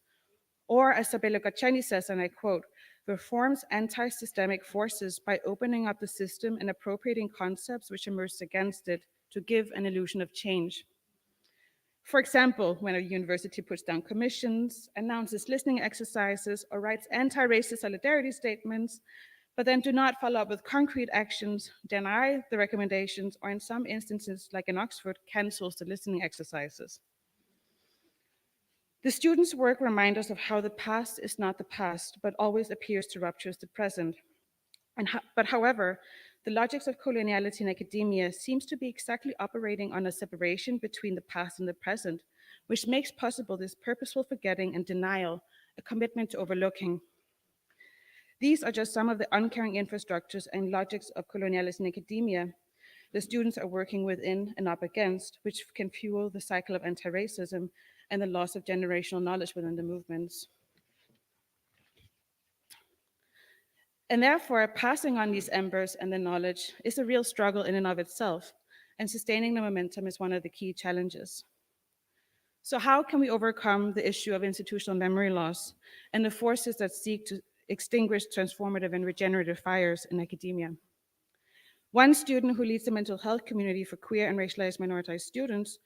Or, as Sabelo Gachani says, and I quote, "reforms anti-systemic forces by opening up the system and appropriating concepts which emerge against it to give an illusion of change." For example, when a university puts down commissions, announces listening exercises, or writes anti-racist solidarity statements, but then do not follow up with concrete actions, deny the recommendations, or in some instances, like in Oxford, cancels the listening exercises. The students' work reminds us of how the past is not the past, but always appears to rupture the present. But however, the logics of coloniality in academia seems to be exactly operating on a separation between the past and the present, which makes possible this purposeful forgetting and denial, a commitment to overlooking. These are just some of the uncaring infrastructures and logics of colonialism in academia the students are working within and up against, which can fuel the cycle of anti-racism and the loss of generational knowledge within the movements. And therefore, passing on these embers and the knowledge is a real struggle in and of itself, and sustaining the momentum is one of the key challenges. So how can we overcome the issue of institutional memory loss and the forces that seek to extinguish transformative and regenerative fires in academia? One student who leads the mental health community for queer and racialized minoritized students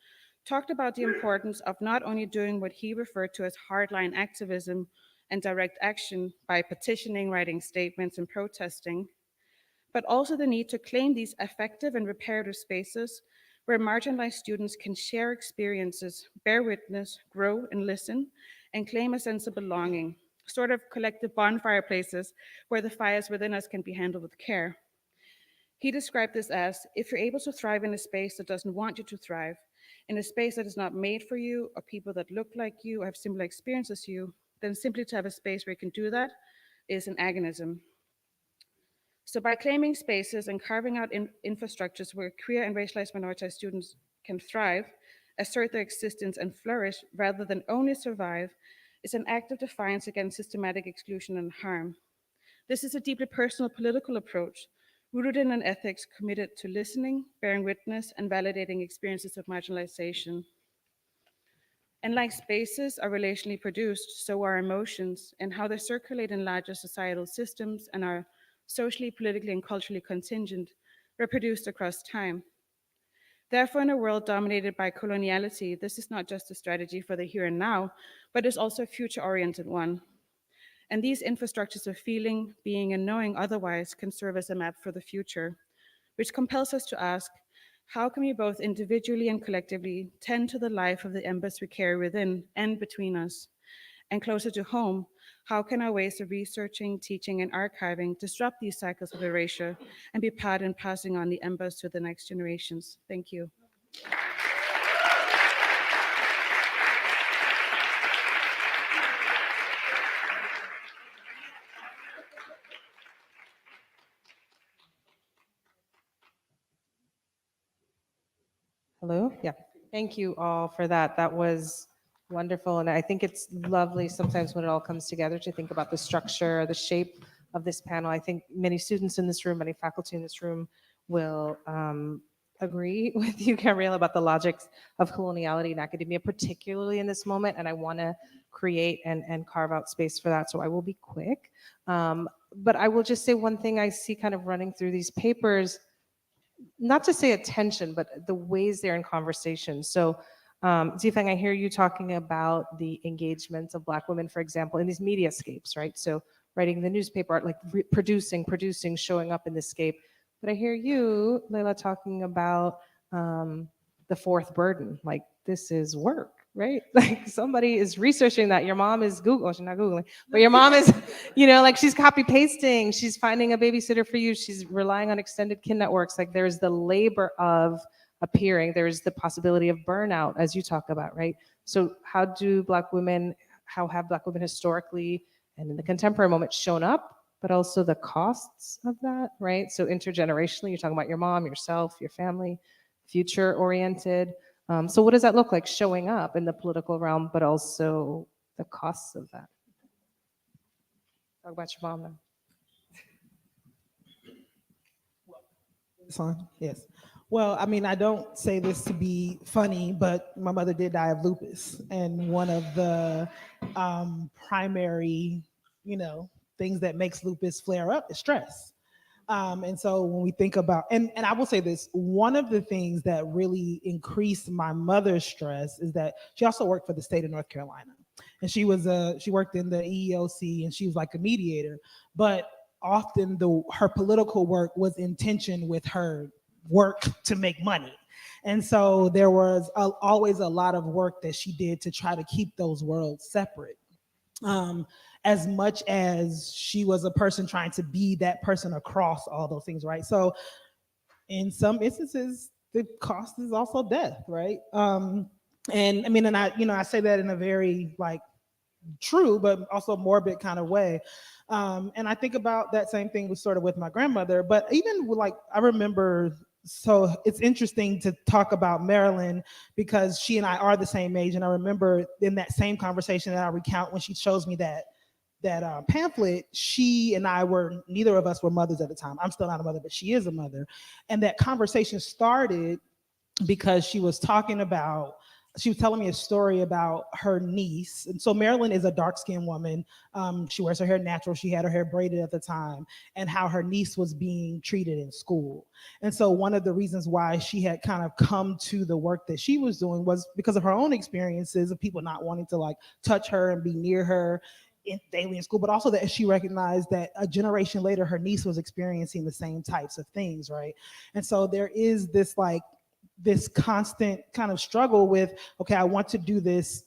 talked about the importance of not only doing what he referred to as hardline activism and direct action by petitioning, writing statements, and protesting, but also the need to claim these effective and reparative spaces where marginalized students can share experiences, bear witness, grow and listen, and claim a sense of belonging, sort of collective bonfire places where the fires within us can be handled with care. He described this as, if you're able to thrive in a space that doesn't want you to thrive, in a space that is not made for you, or people that look like you or have similar experiences as you, then simply to have a space where you can do that is an agonism. So by claiming spaces and carving out infrastructures where queer and racialized minoritized students can thrive, assert their existence and flourish rather than only survive, is an act of defiance against systematic exclusion and harm. This is a deeply personal political approach, rooted in an ethics committed to listening, bearing witness, and validating experiences of marginalization. And like spaces are relationally produced, so are emotions, and how they circulate in larger societal systems and are socially, politically, and culturally contingent, reproduced across time. Therefore, in a world dominated by coloniality, this is not just a strategy for the here and now, but is also a future-oriented one. And these infrastructures of feeling, being, and knowing otherwise can serve as a map for the future, which compels us to ask, how can we both individually and collectively tend to the life of the embers we carry within and between us? And closer to home, how can our ways of researching, teaching, and archiving disrupt these cycles of erasure and be part in passing on the embers to the next generations? Thank you. Hello? Yeah. Thank you all for that. That was wonderful. And I think it's lovely sometimes when it all comes together to think about the structure, the shape of this panel. I think many students in this room, many faculty in this room will agree with you, Gabriella, about the logics of coloniality in academia, particularly in this moment. And I want to create and carve out space for that. So I will be quick. But I will just say one thing I see kind of running through these papers, not to say attention, but the ways they're in conversation. So Zifeng, I hear you talking about the engagements of Black women, for example, in these mediascapes, right? So writing the newspaper art, like producing, showing up in the scape. But I hear you, Layla, talking about the fourth burden, like this is work, right? Like somebody is researching that. Your mom is Googling, she's not Googling, but your mom is, like she's copy pasting, she's finding a babysitter for you, she's relying on extended kin networks. Like there's the labor of appearing, there's the possibility of burnout, as you talk about, right? So how have Black women historically and in the contemporary moment shown up, but also the costs of that, right? So intergenerationally, you're talking about your mom, yourself, your family, future oriented. So what does that look like showing up in the political realm, but also the costs of that? Talk about your mom now. It's on? Yes. Well, I mean, I don't say this to be funny, but my mother did die of lupus. And one of the primary, things that makes lupus flare up is stress. And so when we think about, and I will say this, one of the things that really increased my mother's stress is that she also worked for the state of North Carolina. And she worked in the EEOC and she was like a mediator, but often her political work was in tension with her work to make money. And so there was always a lot of work that she did to try to keep those worlds separate. As much as she was a person trying to be that person across all those things, right? So in some instances, the cost is also death, right? And I mean, and I say that in a very true, but also morbid kind of way. And I think about that same thing with my grandmother, but even I remember, so it's interesting to talk about Marilyn because she and I are the same age. And I remember in that same conversation that I recount when she shows me that pamphlet, she and I neither of us were mothers at the time. I'm still not a mother, but she is a mother. And that conversation started because she was telling me a story about her niece. And so Marilyn is a dark-skinned woman. She wears her hair natural. She had her hair braided at the time, and how her niece was being treated in school. And so one of the reasons why she had kind of come to the work that she was doing was because of her own experiences of people not wanting to touch her and be near her daily in school, but also that she recognized that a generation later, her niece was experiencing the same types of things, right? And so there is this constant kind of struggle with, okay, I want to do this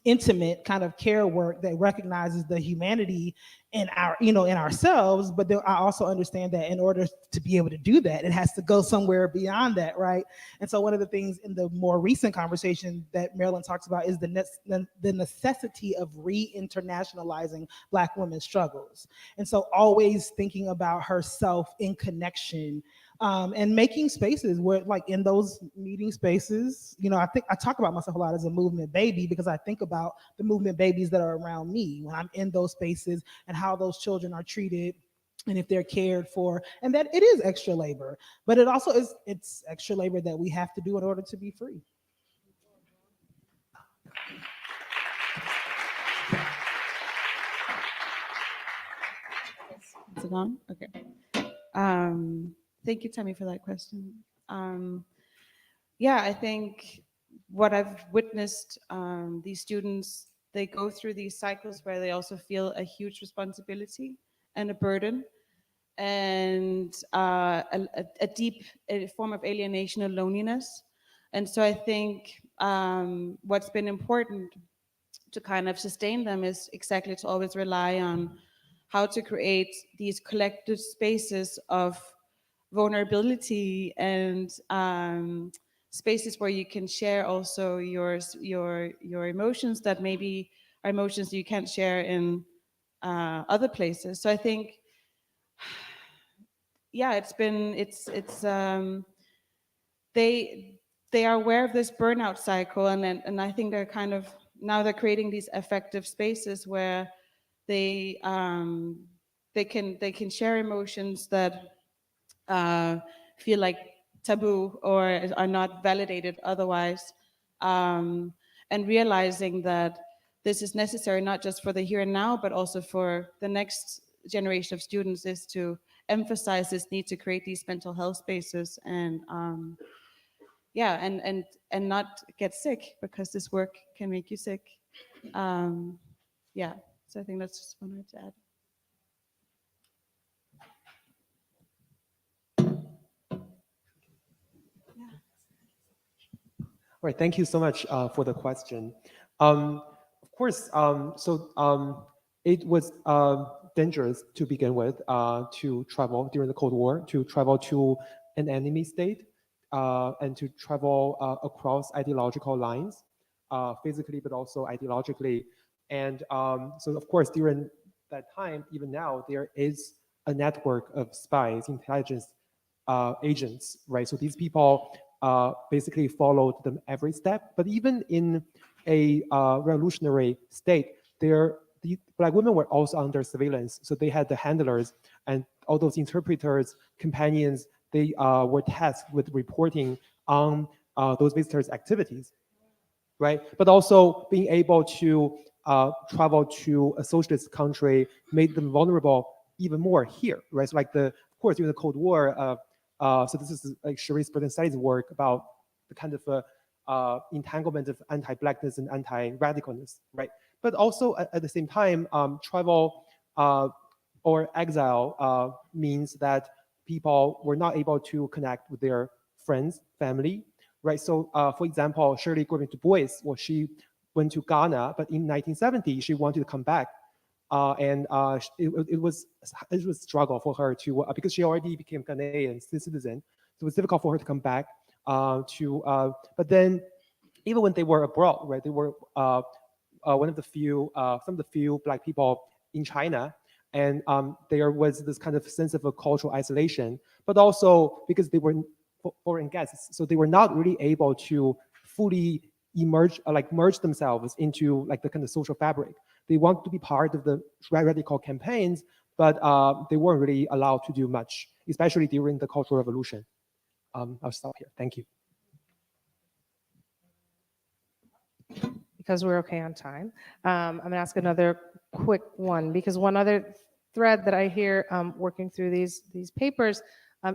intimate kind of care work that recognizes the humanity in our, in ourselves. But I also understand that in order to be able to do that, it has to go somewhere beyond that, right? And so one of the things in the more recent conversation that Marilyn talks about is the necessity of re-internationalizing Black women's struggles. And so always thinking about herself in connection, and making spaces where, like in those meeting spaces, I think I talk about myself a lot as a movement baby, because I think about the movement babies that are around me when I'm in those spaces and how those children are treated and if they're cared for, and that it is extra labor, but it also is, it's extra labor that we have to do in order to be free. Is it on? Okay. Thank you, Tami, for that question. Yeah, I think what I've witnessed, these students, they go through these cycles where they also feel a huge responsibility and a burden, and a deep form of alienation and loneliness. And so I think what's been important to kind of sustain them is exactly to always rely on how to create these collective spaces of vulnerability and spaces where you can share also your emotions that maybe are emotions you can't share in other places. So I think, yeah, they are aware of this burnout cycle, and I think they're kind of now they're creating these effective spaces where they can share emotions that feel like taboo or are not validated otherwise, and realizing that this is necessary not just for the here and now, but also for the next generation of students, is to emphasize this need to create these mental health spaces and yeah, and not get sick, because this work can make you sick. Yeah, so I think that's just what I wanted to add. All right, thank you so much for the question. Of course, it was dangerous to begin with to travel during the Cold War, to travel to an enemy state, and to travel across ideological lines, physically, but also ideologically. And so, of course, during that time, even now, there is a network of spies, intelligence agents, right? So these people basically followed them every step. But even in a revolutionary state, the Black women were also under surveillance. So they had the handlers and all those interpreters, companions. They were tasked with reporting on those visitors' activities, right? But also being able to travel to a socialist country made them vulnerable even more here, right? So like of course, during the Cold War, so this is like Cherisse Burton-Study's work about the kind of entanglement of anti-Blackness and anti-radicalness, right? But also at the same time, travel or exile means that people were not able to connect with their friends, family, right? So for example, Shirley Corbin Du Bois, well, she went to Ghana, but in 1970, she wanted to come back. And it was a struggle for her to, because she already became Ghanaian citizen, so it was difficult for her to come back but then even when they were abroad, right, they were some of the few Black people in China, and there was this kind of sense of a cultural isolation, but also because they were foreign guests, so they were not really able to fully merge themselves into like the kind of social fabric. They wanted to be part of the radical campaigns, but they weren't really allowed to do much, especially during the Cultural Revolution. I'll stop here. Thank you. Because we're okay on time, I'm going to ask another quick one, because one other thread that I hear working through these papers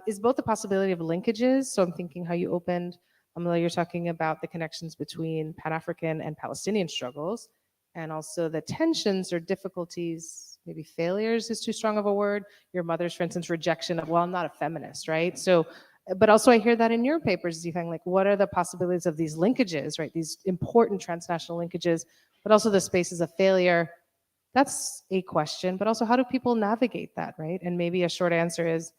is both the possibility of linkages. So I'm thinking how you opened, you're talking about the connections between Pan-African and Palestinian struggles, and also the tensions or difficulties, maybe failures is too strong of a word. Your mother's, for instance, rejection of, well, I'm not a feminist, right? So, but also I hear that in your papers, Zifeng, like what are the possibilities of these linkages, right? These important transnational linkages but also the spaces of failure. That's a question, but also how do people navigate that, right? And maybe a short answer is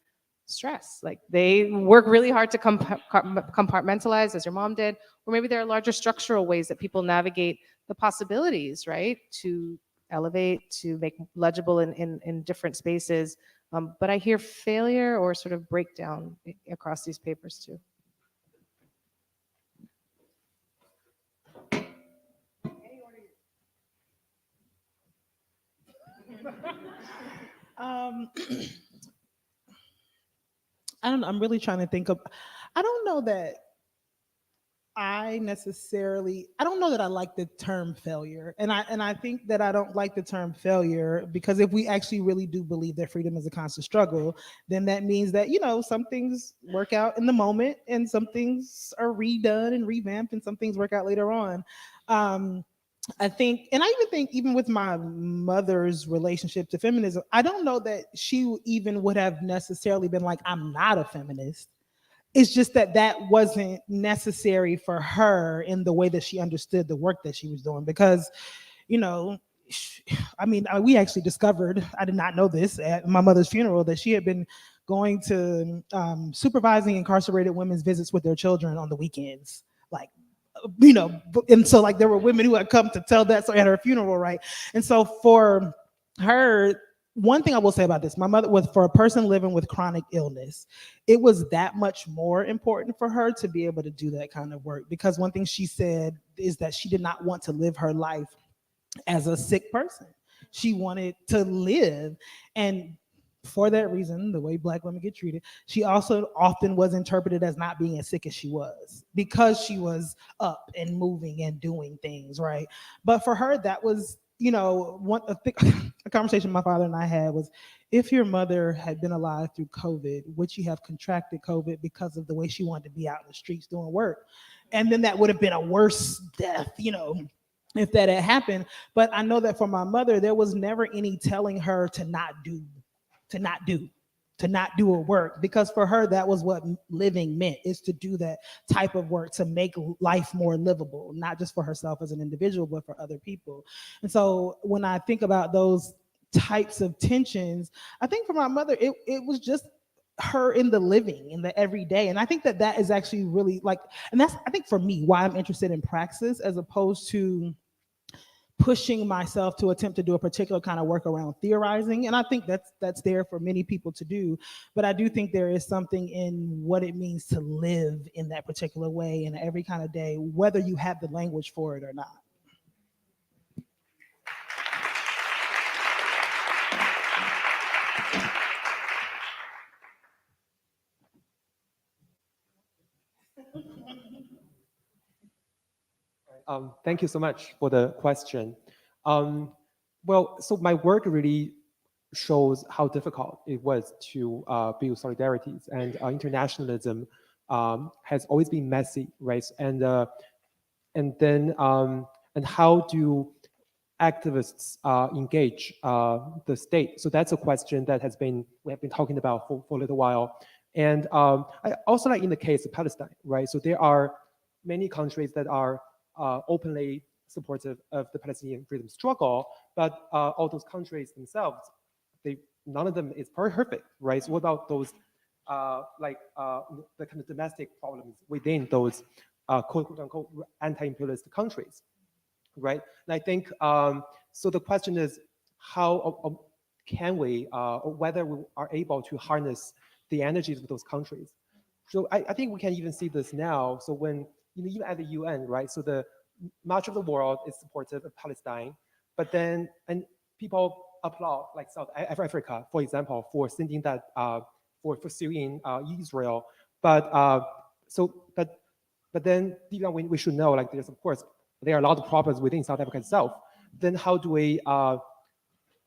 stress. Like they work really hard to compartmentalize, as your mom did, or maybe there are larger structural ways that people navigate the possibilities, right? To elevate, to make legible in different spaces. But I hear failure or sort of breakdown across these papers too. I'm really trying to think of, I don't know that I don't know that I like the term failure. And I think that I don't like the term failure because if we actually really do believe that freedom is a constant struggle, then that means that, some things work out in the moment and some things are redone and revamped and some things work out later on. I think, and I even think, even with my mother's relationship to feminism, I don't know that she even would have necessarily been like, I'm not a feminist. It's just that wasn't necessary for her in the way that she understood the work that she was doing. Because, we actually discovered, I did not know this at my mother's funeral, that she had been going to supervising incarcerated women's visits with their children on the weekends. And so like there were women who had come to tell that story at her funeral, right? And so for her, one thing I will say about this, my mother was, for a person living with chronic illness, it was that much more important for her to be able to do that kind of work. Because one thing she said is that she did not want to live her life as a sick person. She wanted to live. And for that reason, the way Black women get treated, she also often was interpreted as not being as sick as she was because she was up and moving and doing things, right? But for her, that was, a conversation my father and I had was, if your mother had been alive through COVID, would she have contracted COVID because of the way she wanted to be out in the streets doing work? And then that would have been a worse death, if that had happened. But I know that for my mother, there was never any telling her to not do her work, because for her, that was what living meant, is to do that type of work to make life more livable, not just for herself as an individual, but for other people. And so when I think about those types of tensions, I think for my mother, it was just her in the living, in the everyday. And I think that is actually really and that's, I think for me, why I'm interested in praxis as opposed to pushing myself to attempt to do a particular kind of work around theorizing. And I think that's there for many people to do. But I do think there is something in what it means to live in that particular way in every kind of day, whether you have the language for it or not. Thank you so much for the question. So my work really shows how difficult it was to build solidarities, and internationalism has always been messy, right? And how do activists engage the state? So that's a question that we have been talking about for a little while. And I also, like in the case of Palestine, right? So there are many countries that are openly supportive of the Palestinian freedom struggle, but all those countries themselves, none of them is perfect, right? So what about those the kind of domestic problems within those quote unquote anti-imperialist countries, right? And I think so. The question is how can we, or whether we are able to harness the energies of those countries. So I think we can even see this now. So when even at the UN, right? So much of the world is supportive of Palestine, but then people applaud, like South Africa, for example, for sending that for suing Israel. But then even we should know, like there's, of course, there are a lot of problems within South Africa itself. Then how do we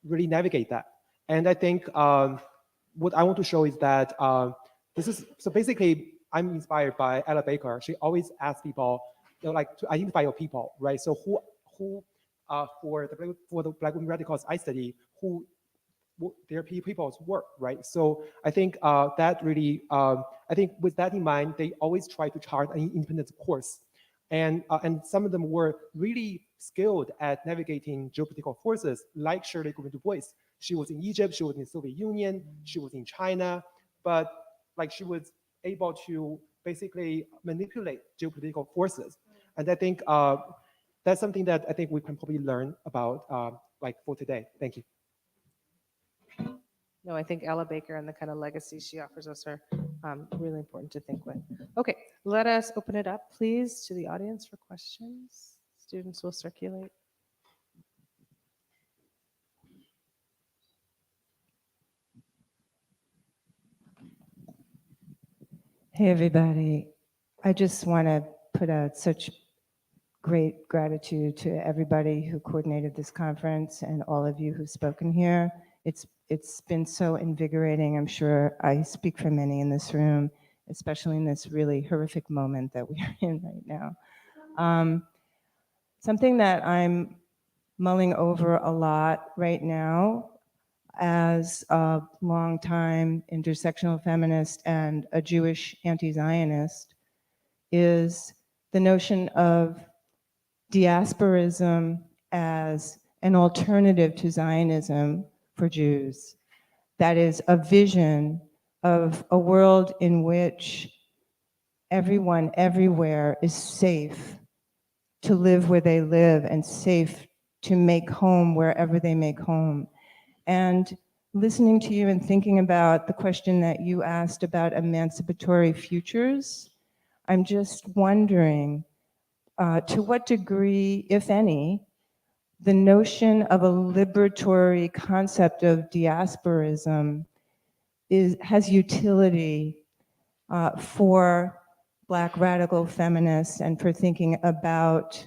really navigate that? And I think what I want to show is that so basically I'm inspired by Ella Baker. She always asks people, like to identify your people, right? So who for the Black women radicals I study, who their people's work, right? So I think that really, I think with that in mind, they always try to chart an independent course. And some of them were really skilled at navigating geopolitical forces, like Shirley Goodwin Du Bois. She was in Egypt, she was in the Soviet Union, she was in China, but like she was able to basically manipulate geopolitical forces. And I think that's something that I think we can probably learn about like for today. Thank you. No, I think Ella Baker and the kind of legacy she offers us are really important to think with. Okay, let us open it up, please, to the audience for questions. Students will circulate. Hey, everybody. I just want to put out such great gratitude to everybody who coordinated this conference and all of you who've spoken here. It's been so invigorating. I'm sure I speak for many in this room, especially in this really horrific moment that we are in right now. Something that I'm mulling over a lot right now as a longtime intersectional feminist and a Jewish anti-Zionist is the notion of diasporism as an alternative to Zionism for Jews. That is a vision of a world in which everyone everywhere is safe to live where they live and safe to make home wherever they make home. And listening to you and thinking about the question that you asked about emancipatory futures, I'm just wondering to what degree, if any, the notion of a liberatory concept of diasporism has utility for Black radical feminists and for thinking about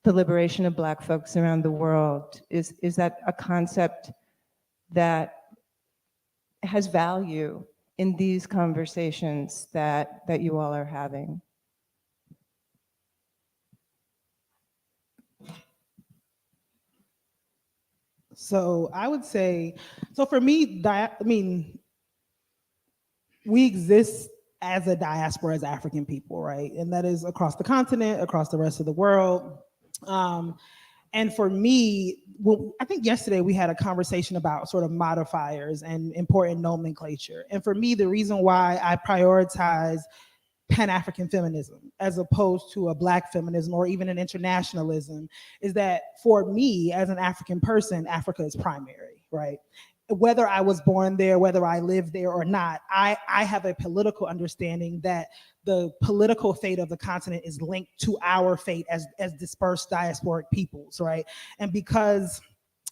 the liberation of Black folks around the world. Is that a concept that has value in these conversations that you all are having? So I would say, so for me, we exist as a diaspora as African people, right? And that is across the continent, across the rest of the world. And for me, well, I think yesterday we had a conversation about sort of modifiers and important nomenclature. And for me, the reason why I prioritize Pan-African feminism as opposed to a Black feminism or even an internationalism is that for me as an African person, Africa is primary, right? Whether I was born there, whether I live there or not, I have a political understanding that the political fate of the continent is linked to our fate as dispersed diasporic peoples, right? And because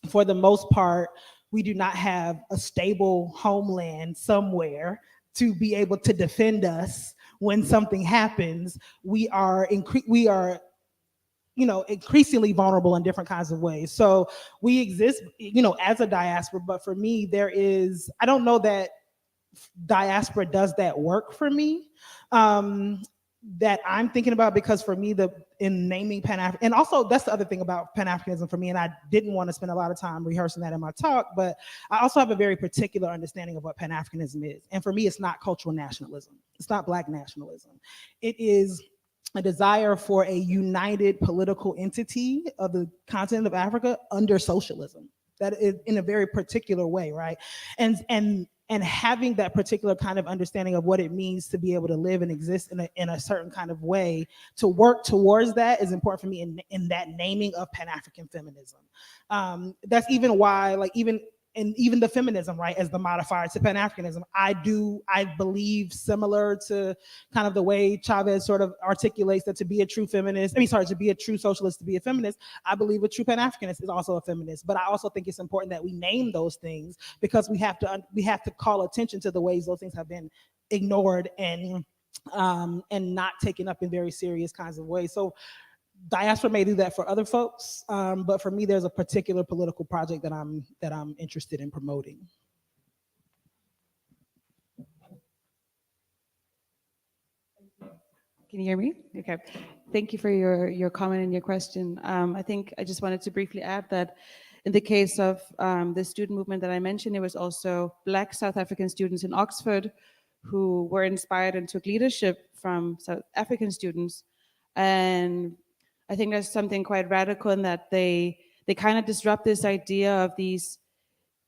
for the most part, we do not have a stable homeland somewhere to be able to defend us when something happens, we are increasingly vulnerable in different kinds of ways. So we exist, as a diaspora, but for me, I don't know that diaspora does that work for me. That I'm thinking about, because for me, in naming Pan-African, and also that's the other thing about Pan-Africanism for me, and I didn't want to spend a lot of time rehearsing that in my talk, but I also have a very particular understanding of what Pan-Africanism is. And for me, it's not cultural nationalism. It's not Black nationalism. It is a desire for a united political entity of the continent of Africa under socialism. That is in a very particular way, right? And having that particular kind of understanding of what it means to be able to live and exist in a certain kind of way, to work towards that is important for me in that naming of Pan-African feminism. That's even why, even the feminism, right, as the modifier to Pan-Africanism, I believe similar to kind of the way Chavez sort of articulates that to be a true feminist, to be a true socialist, to be a feminist, I believe a true Pan-Africanist is also a feminist. But I also think it's important that we name those things, because we have to call attention to the ways those things have been ignored and not taken up in very serious kinds of ways. So diaspora may do that for other folks, but for me, there's a particular political project that I'm interested in promoting. Can you hear me? Okay. Thank you for your comment and your question. I think I just wanted to briefly add that in the case of the student movement that I mentioned, it was also Black South African students in Oxford who were inspired and took leadership from South African students. And I think there's something quite radical in that they kind of disrupt this idea of these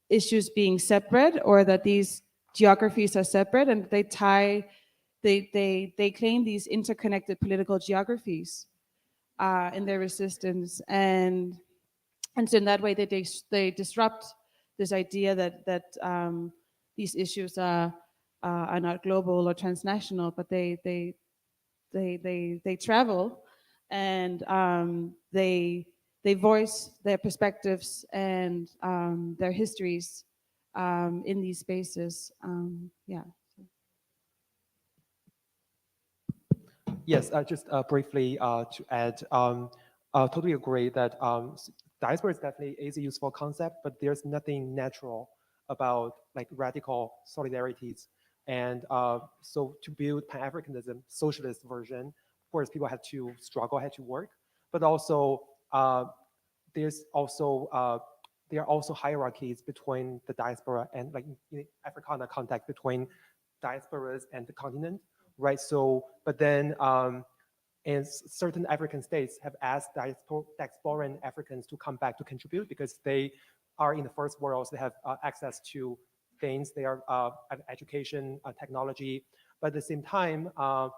issues being separate, or that these geographies are separate, and they claim these interconnected political geographies in their resistance, and so in that way they disrupt this idea that these issues are not global or transnational, but they travel, and they voice their perspectives and their histories in these spaces. Yeah. Yes, just briefly to add, totally agree that diaspora is definitely a useful concept, but there's nothing natural about like radical solidarities. And so to build Pan-Africanism, socialist version, of course, people had to struggle, had to work, but also there's also there are also hierarchies between the diaspora and like in Africana context between diasporas and the continent, right? So, but then and certain African states have asked diasporan Africans to come back to contribute because they are in the first world, so they have access to things, they are education, technology, but at the same time, so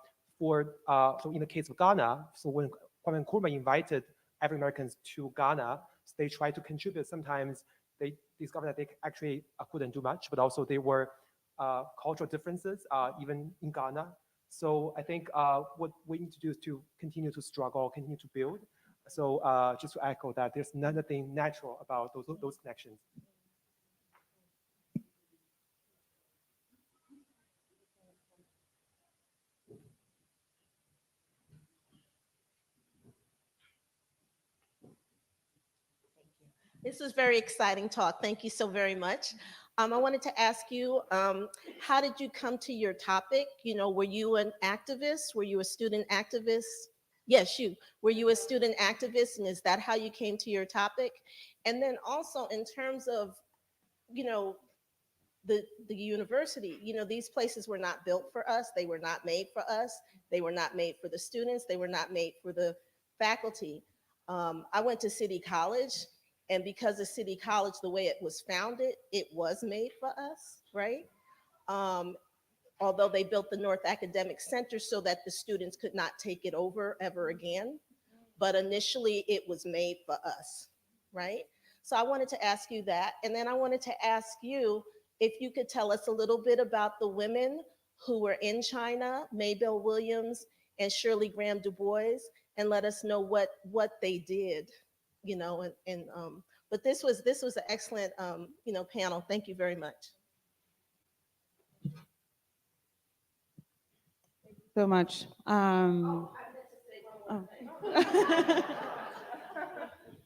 in the case of Ghana, so when Kwame Nkrumah invited African Americans to Ghana, so they tried to contribute. Sometimes they discovered that they actually couldn't do much, but also there were cultural differences even in Ghana. So I think what we need to do is to continue to struggle, continue to build. So just to echo that, there's nothing natural about those connections. This was very exciting talk. Thank you so very much. I wanted to ask you, how did you come to your topic? You know, were you an activist? Were you a student activist? Yes, you. Were you a student activist, and is that how you came to your topic? And then also in terms of, you know, the university, you know, these places were not built for us. They were not made for us. They were not made for the students. They were not made for the faculty. I went to City College, and because of City College, the way it was founded, it was made for us, right? Although they built the North Academic Center so that the students could not take it over ever again. But initially it was made for us, right? So I wanted to ask you that. And then I wanted to ask you if you could tell us a little bit about the women who were in China, Maybelle Williams and Shirley Graham Du Bois, and let us know what they did, you know, but this was an excellent, you know, panel. Thank you very much. So much. Oh.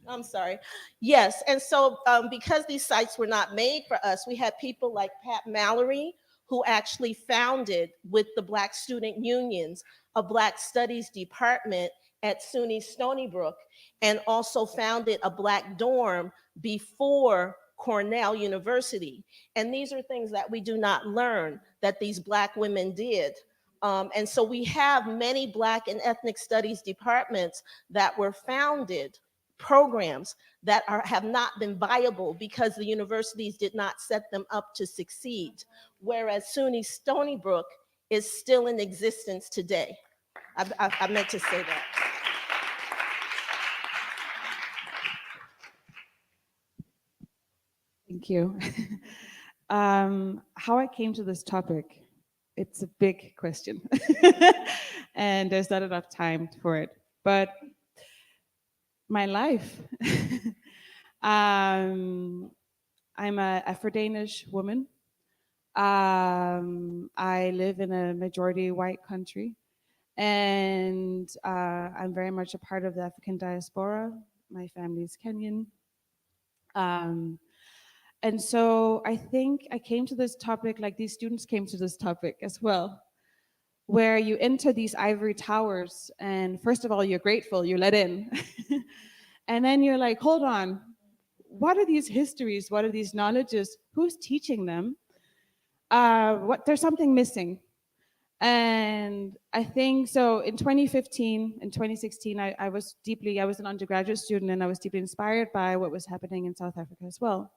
I'm sorry. Yes, and so because these sites were not made for us, we had people like Pat Mallory, who actually founded with the Black student unions a Black Studies department at SUNY Stony Brook, and also founded a Black dorm before Cornell University. And these are things that we do not learn that these Black women did. And so we have many Black and ethnic studies departments that were founded, programs that have not been viable because the universities did not set them up to succeed, whereas SUNY Stony Brook is still in existence today. I meant to say that. Thank you. How I came to this topic, it's a big question and there's not enough time for it, but my life. I'm a Afro-Danish woman. I live in a majority white country, and I'm very much a part of the African diaspora. My family is Kenyan. And so I think I came to this topic like these students came to this topic as well, where you enter these ivory towers, and first of all, you're grateful, you're let in. And then you're like, hold on, what are these histories? What are these knowledges? Who's teaching them? There's something missing. And I think so in 2015 and 2016, I was an undergraduate student, and I was deeply inspired by what was happening in South Africa as well.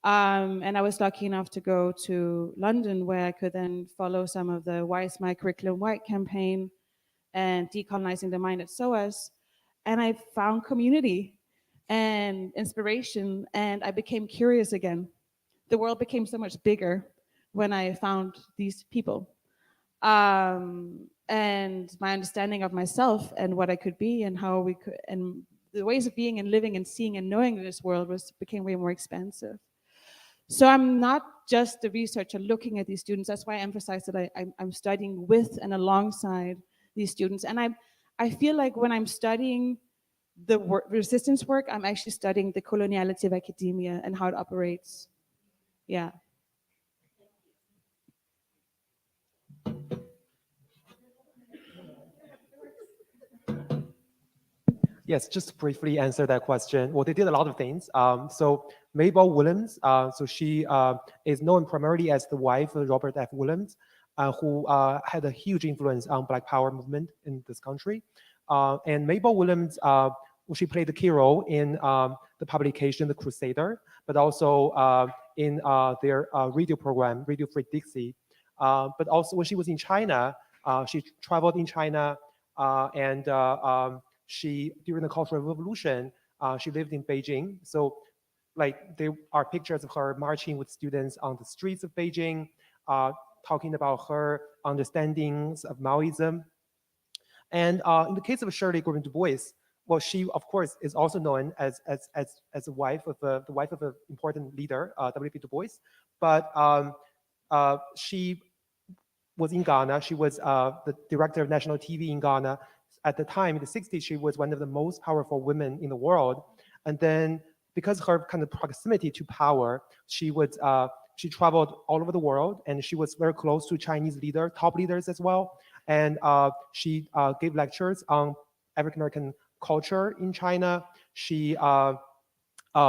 And I was lucky enough to go to London, where I could then follow some of the Why is My Curriculum White campaign and Decolonizing the Mind at SOAS. And I found community and inspiration, and I became curious again. The world became so much bigger when I found these people. And my understanding of myself and what I could be and how we could, and the ways of being and living and seeing and knowing this world became way more expansive. So I'm not just a researcher looking at these students. That's why I emphasize that I'm studying with and alongside these students. And I feel like when I'm studying the resistance work, I'm actually studying the coloniality of academia and how it operates. Yeah. Yes, just to briefly answer that question. Well, they did a lot of things. So Mabel Williams, so she is known primarily as the wife of Robert F. Williams, who had a huge influence on Black Power movement in this country. And Mabel Williams, she played a key role in the publication The Crusader, but also in their radio program, Radio Free Dixie. But also when she was in China, she traveled in China and she, during the Cultural Revolution, she lived in Beijing. So like there are pictures of her marching with students on the streets of Beijing, talking about her understandings of Maoism. And in the case of Shirley Gordon Du Bois, well, she of course is also known as a wife of the wife of an important leader, W.P. Du Bois. But she was in Ghana. She was the director of national TV in Ghana. At the time, in the 60s, she was one of the most powerful women in the world. And then because of her kind of proximity to power, she traveled all over the world, and she was very close to Chinese top leaders as well. And she gave lectures on African-American culture in China. She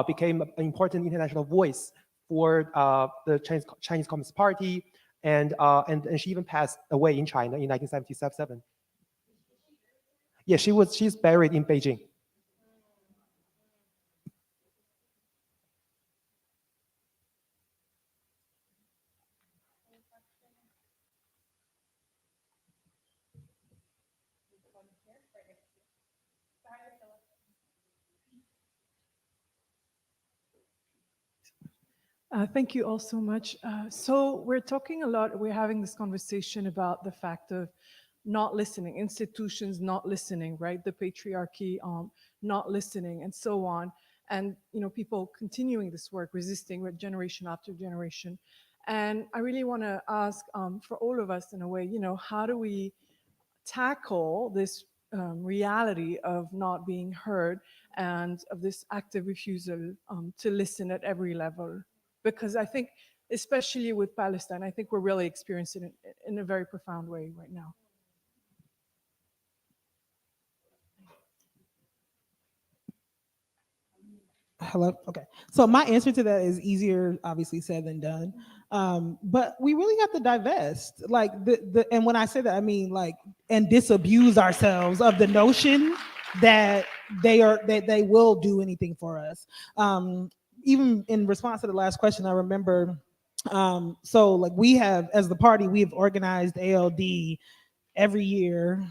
became an important international voice for the Chinese Communist Party. And she even passed away in China in 1977. Yeah, she's buried in Beijing. Thank you all so much. So we're talking a lot, we're having this conversation about the fact of not listening, institutions not listening, right? The patriarchy not listening and so on. And people continuing this work, resisting with generation after generation. And I really want to ask for all of us in a way, how do we tackle this reality of not being heard and of this active refusal to listen at every level? Because I think, especially with Palestine, I think we're really experiencing it in a very profound way right now. Hello. Okay. So my answer to that is easier, obviously, said than done. But we really have to divest, like and when I say that, I mean and disabuse ourselves of the notion that they will do anything for us. Even in response to the last question, I remember. So we have, as the party, we have organized ALD every year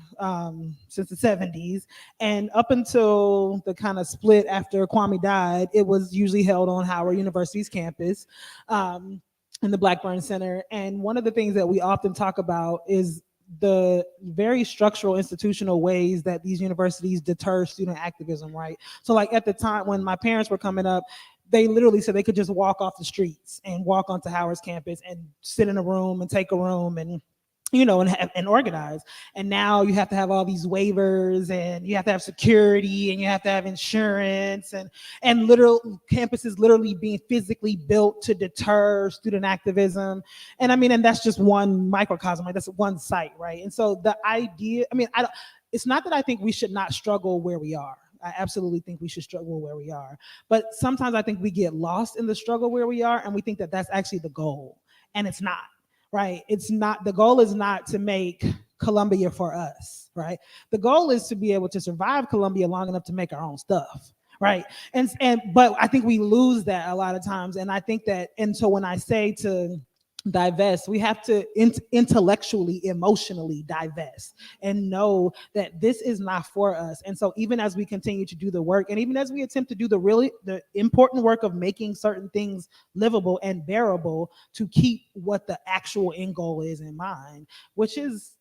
since the 70s, and up until the kind of split after Kwame died, it was usually held on Howard University's campus in the Blackburn Center. And one of the things that we often talk about is the very structural institutional ways that these universities deter student activism, right? So at the time when my parents were coming up, they literally said they could just walk off the streets and walk onto Howard's campus and sit in a room and take a room and and organize. And now you have to have all these waivers, and you have to have security, and you have to have insurance, and campuses literally being physically built to deter student activism. And and that's just one microcosm, that's one site, right? And so the idea, it's not that I think we should not struggle where we are. I absolutely think we should struggle where we are. But sometimes I think we get lost in the struggle where we are, and we think that that's actually the goal, and it's not. right? It's not, the goal is not to make Colombia for us, right? The goal is to be able to survive Colombia long enough to make our own stuff, right? But I think we lose that a lot of times. And I think that, and so when I say to divest, we have to intellectually, emotionally divest and know that this is not for us. And so even as we continue to do the work, and even as we attempt to do the important work of making certain things livable and bearable, to keep what the actual end goal is in mind, which is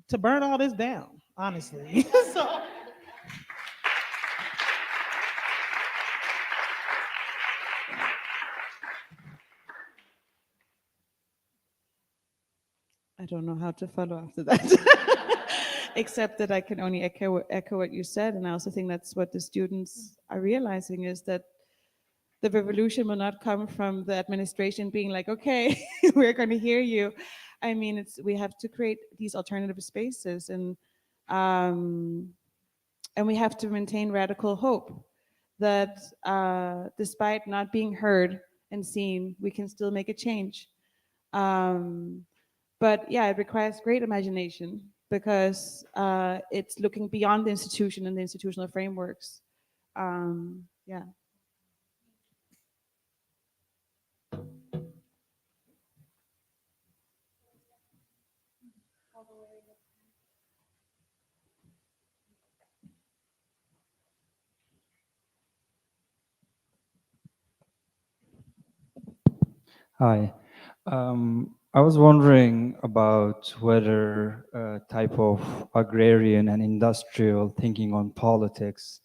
to burn all this down, honestly. So I don't know how to follow after that, except that I can only echo what you said. And I also think that's what the students are realizing, is that the revolution will not come from the administration being like, okay, we're going to hear you. I mean, we have to create these alternative spaces, and we have to maintain radical hope that despite not being heard and seen, we can still make a change. But yeah, it requires great imagination, because it's looking beyond the institution and the institutional frameworks. Yeah. Hi. I was wondering about whether a type of agrarian and industrial thinking on politics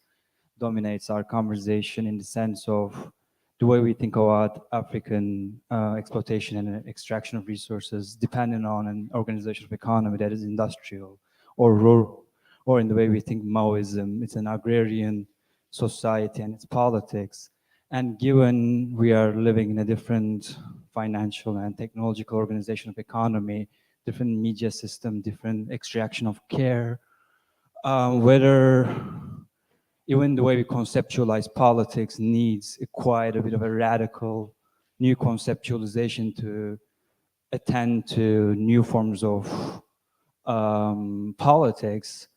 dominates our conversation, in the sense of the way we think about African exploitation and extraction of resources dependent on an organization of economy that is industrial or rural, or in the way we think Maoism, it's an agrarian society and its politics. And given we are living in a different financial and technological organization of economy, different media system, different extraction of care, whether even the way we conceptualize politics needs quite a bit of a radical new conceptualization to attend to new forms of politics,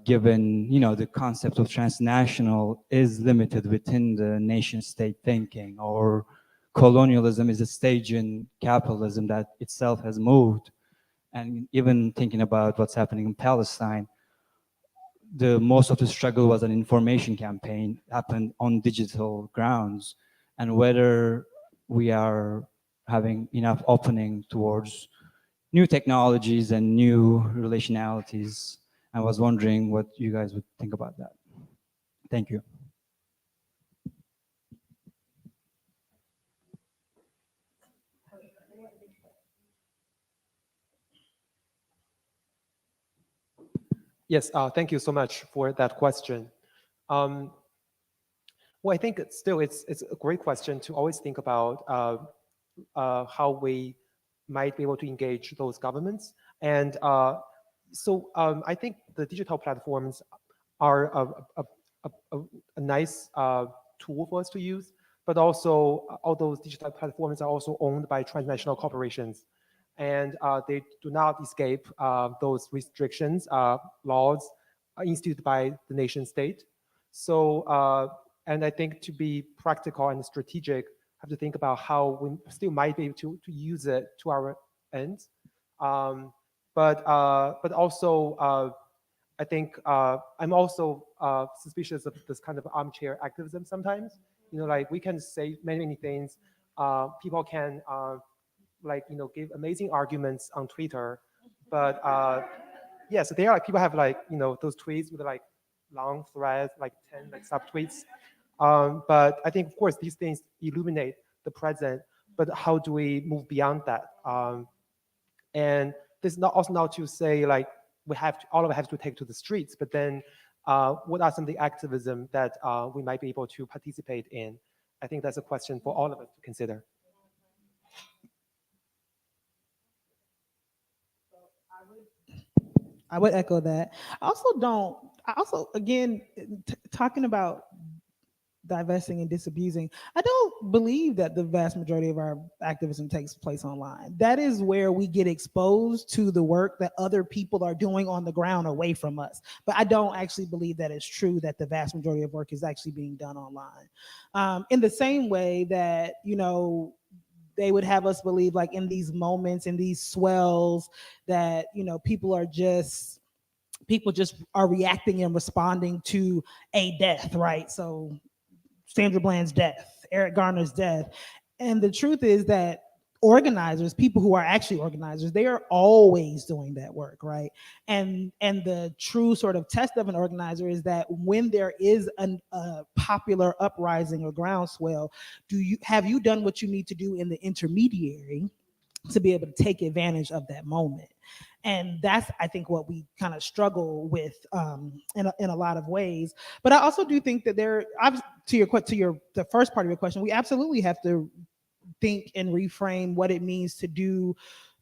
given the concept of transnational is limited within the nation state thinking, or colonialism is a stage in capitalism that itself has moved. And even thinking about what's happening in Palestine, the most of the struggle was an information campaign happened on digital grounds, and whether we are having enough opening towards new technologies and new relationalities. I was wondering what you guys would think about that. Thank you. Yes, thank you so much for that question. Well, I think it's a great question to always think about how we might be able to engage those governments. And I think the digital platforms are a nice tool for us to use, but also all those digital platforms are also owned by transnational corporations. And they do not escape those restrictions, laws instituted by the nation state. So, and I think to be practical and strategic, have to think about how we still might be able to use it to our ends. But also, I think I'm also suspicious of this kind of armchair activism sometimes. Like we can say many things. People can give amazing arguments on Twitter, but yes, there are people have those tweets with long threads, 10 subtweets. But I think of course these things illuminate the present, but how do we move beyond that? And this is not to say all of us have to take to the streets, but then what are some of the activism that we might be able to participate in? I think that's a question for all of us to consider. I would echo that. I also, again, talking about divesting and disabusing. I don't believe that the vast majority of our activism takes place online. That is where we get exposed to the work that other people are doing on the ground away from us. But I don't actually believe that it's true that the vast majority of work is actually being done online. In the same way that, they would have us believe, like, in these moments, in these swells, that, people just are reacting and responding to a death, right? So Sandra Bland's death, Eric Garner's death. And the truth is that organizers, people who are actually organizers, they are always doing that work, right? And the true sort of test of an organizer is that when there is a popular uprising or groundswell, have you done what you need to do in the intermediary to be able to take advantage of that moment? And that's, I think, what we kind of struggle with in a lot of ways. But I also do think that the first part of your question, we absolutely have to think and reframe what it means to do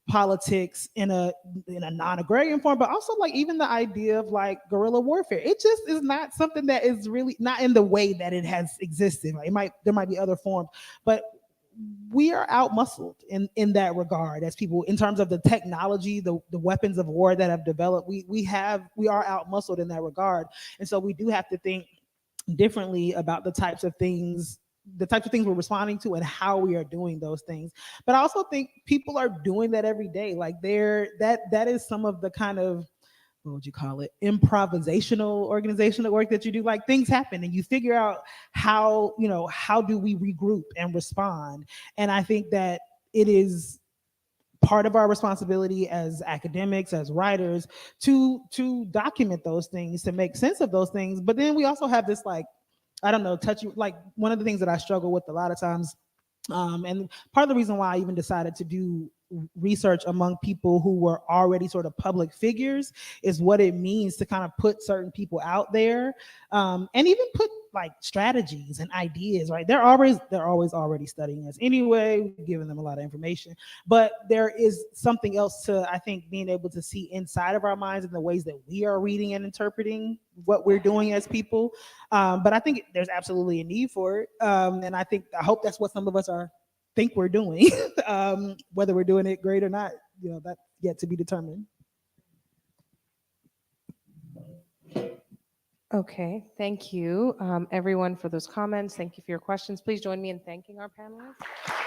politics in a non-agrarian form, but also, like, even the idea of, like, guerrilla warfare. It just is not something that is really not in the way that it has existed. Like, there might be other forms, but we are out-muscled in that regard as people, in terms of the technology, the weapons of war that have developed. We are out-muscled in that regard. And so we do have to think differently about the types of things we're responding to and how we are doing those things. But I also think people are doing that every day. Like, that is some of the kind of, what would you call it, improvisational organizational work that you do. Like, things happen and you figure out how do we regroup and respond. And I think that it is part of our responsibility as academics, as writers, to document those things, to make sense of those things. But then we also have this, like, I don't know, touchy, like, one of the things that I struggle with a lot of times, and part of the reason why I even decided to do research among people who were already sort of public figures, is what it means to kind of put certain people out there, and even put, like, strategies and ideas, right? They're always already studying us anyway, giving them a lot of information, but there is something else to, I think, being able to see inside of our minds in the ways that we are reading and interpreting what we're doing as people. But I think there's absolutely a need for it, and I hope that's what some of us think we're doing. Whether we're doing it great or not, that's yet to be determined. Okay, thank you, everyone, for those comments. Thank you for your questions. Please join me in thanking our panelists.